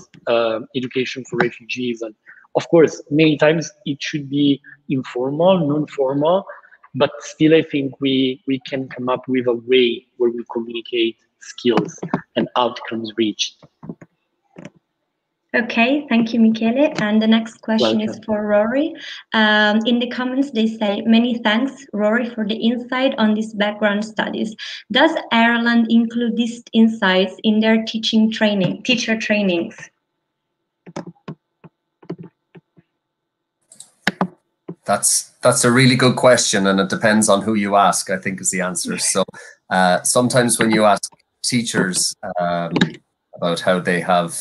education for refugees. And of course, many times it should be informal, non-formal, but still I think we can come up with a way where we communicate skills and outcomes reached. Okay, thank you, Michele. And the next question is for Rory. In the comments, they say, many thanks, Rory, for the insight on these background studies. Does Ireland include these insights in their teacher trainings? That's a really good question, and it depends on who you ask, I think, is the answer. So sometimes when you ask teachers about how they have,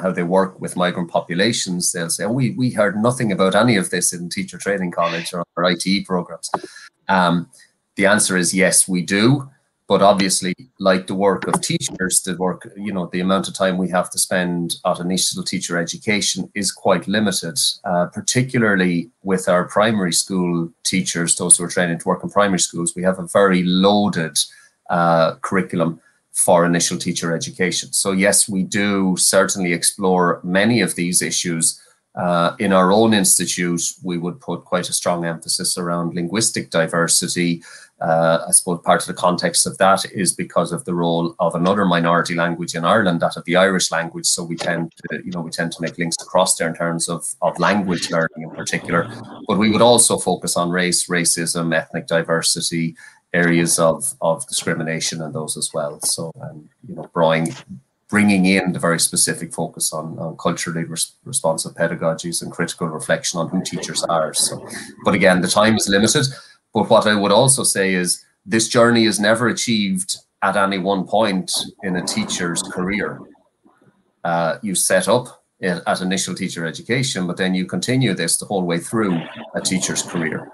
how they work with migrant populations, they'll say, oh, we heard nothing about any of this in teacher training college or ITE programs. The answer is yes, we do. But obviously, like the work of teachers, the amount of time we have to spend at initial teacher education is quite limited, particularly with our primary school teachers, those who are training to work in primary schools. We have a very loaded curriculum for initial teacher education. So yes, we do certainly explore many of these issues. In our own institute, we would put quite a strong emphasis around linguistic diversity. I suppose part of the context of that is because of the role of another minority language in Ireland, that of the Irish language. So we tend to make links across there in terms of language learning in particular. But we would also focus on race, racism, ethnic diversity, areas of discrimination, and those as well. So bringing in the very specific focus on culturally responsive pedagogies and critical reflection on who teachers are. So, but again, the time is limited. But what I would also say is this journey is never achieved at any one point in a teacher's career. You set up at initial teacher education, but then you continue this the whole way through a teacher's career,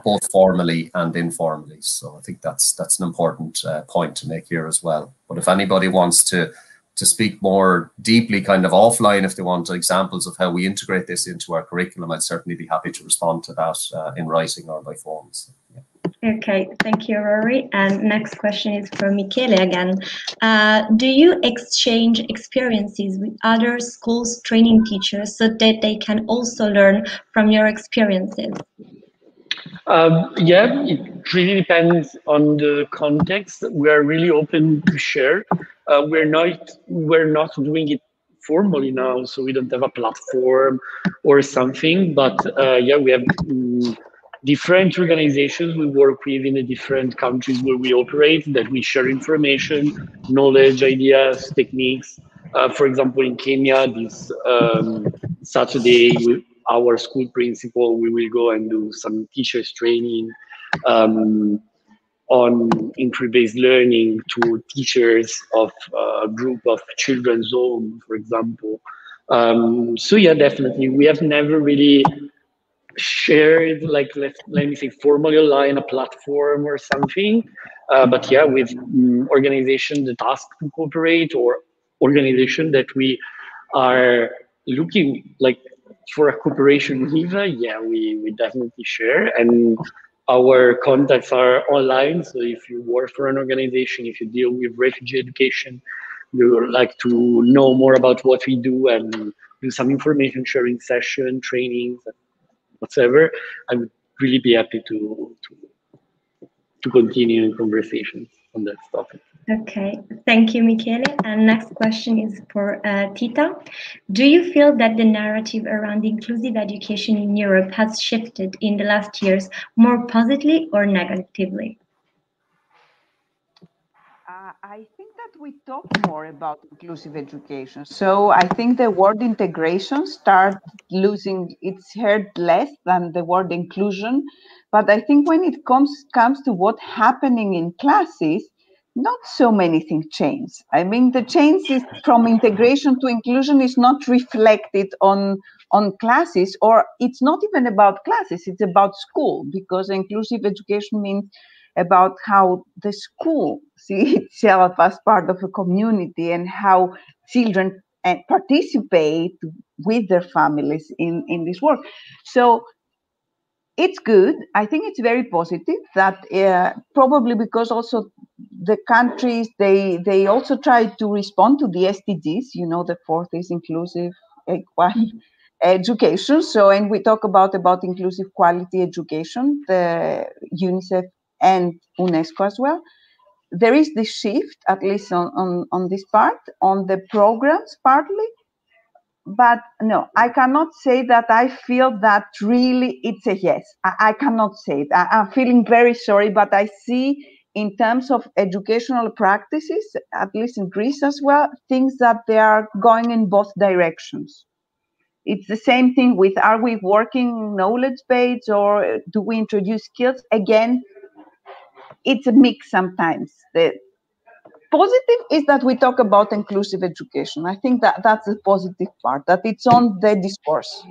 both formally and informally. So I think that's an important point to make here as well. But if anybody wants to to speak more deeply kind of offline if they want examples of how we integrate this into our curriculum, I'd certainly be happy to respond to that in writing or by phone. So, yeah. Okay, thank you, Rory. And next question is for Michele again. Do you exchange experiences with other schools training teachers so that they can also learn from your experiences? Yeah, it really depends on the context. We are really open to share. We're not doing it formally now, so we don't have a platform or something. But yeah, we have different organizations we work with in the different countries where we operate, that we share information, knowledge, ideas, techniques. For example, in Kenya, this Saturday, our school principal, we will go and do some teachers training on inquiry-based learning to teachers of a group of children's home, for example. So yeah, definitely, we have never really shared, like, let me say, formally online a platform or something. But yeah, with organizations that ask to cooperate or organization that we are looking like for a cooperation with, yeah, we definitely share. And our contacts are online. So if you work for an organization, if you deal with refugee education, you like to know more about what we do and do some information sharing session, trainings, whatever, I would really be happy to continue conversations on that topic. Okay, thank you, Michele. And next question is for Tita. Do you feel that the narrative around inclusive education in Europe has shifted in the last years more positively or negatively? I think that we talk more about inclusive education. So I think the word integration starts losing its heard less than the word inclusion. But I think when it comes to what's happening in classes, not so many things change. I mean, the change is from integration to inclusion is not reflected on classes, or it's not even about classes, it's about school, because inclusive education means about how the school sees itself as part of a community and how children participate with their families in this work. So it's good. I think it's very positive that probably because also the countries, they also try to respond to the SDGs. You know, the fourth is inclusive education. So, and we talk about inclusive quality education, the UNICEF and UNESCO as well. There is this shift, at least on this part, on the programs partly. But no, I cannot say that I feel that really it's a yes. I cannot say it. I'm feeling very sorry, but I see in terms of educational practices, at least in Greece as well, things that they are going in both directions. It's the same thing with, are we working knowledge base or do we introduce skills? Again, it's a mix sometimes. The positive is that we talk about inclusive education. I think that that's the positive part, that it's on the discourse.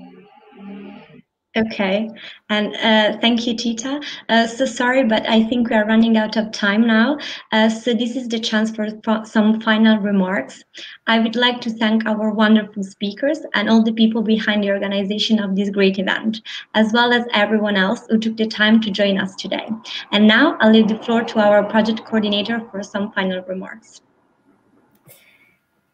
Okay, and thank you, Tita. So sorry, but I think we are running out of time now. So this is the chance for some final remarks. I would like to thank our wonderful speakers and all the people behind the organization of this great event, as well as everyone else who took the time to join us today. And now I'll leave the floor to our project coordinator for some final remarks.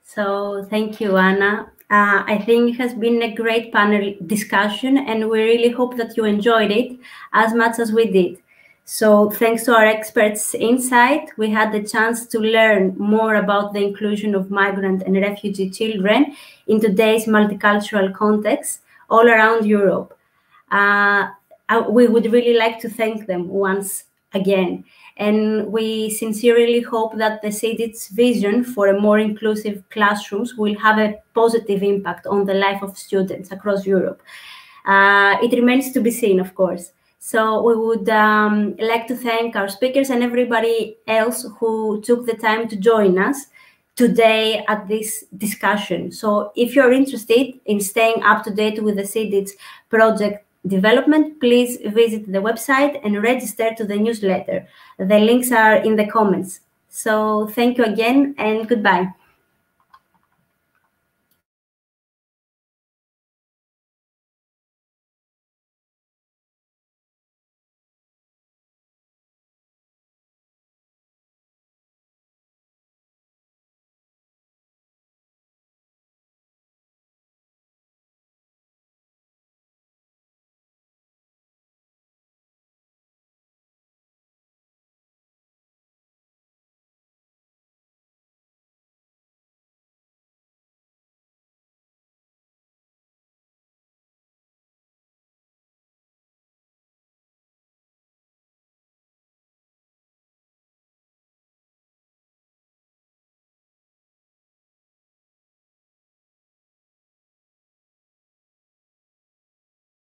So thank you, Anna. I think it has been a great panel discussion, and we really hope that you enjoyed it as much as we did. So thanks to our experts' insight, we had the chance to learn more about the inclusion of migrant and refugee children in today's multicultural context all around Europe. We would really like to thank them once again. And we sincerely hope that the CIDIT's vision for a more inclusive classrooms will have a positive impact on the life of students across Europe. It remains to be seen, of course. So we would like to thank our speakers and everybody else who took the time to join us today at this discussion. So if you're interested in staying up to date with the CIDIT's project development, please visit the website and register to the newsletter. The links are in the comments. So thank you again and goodbye.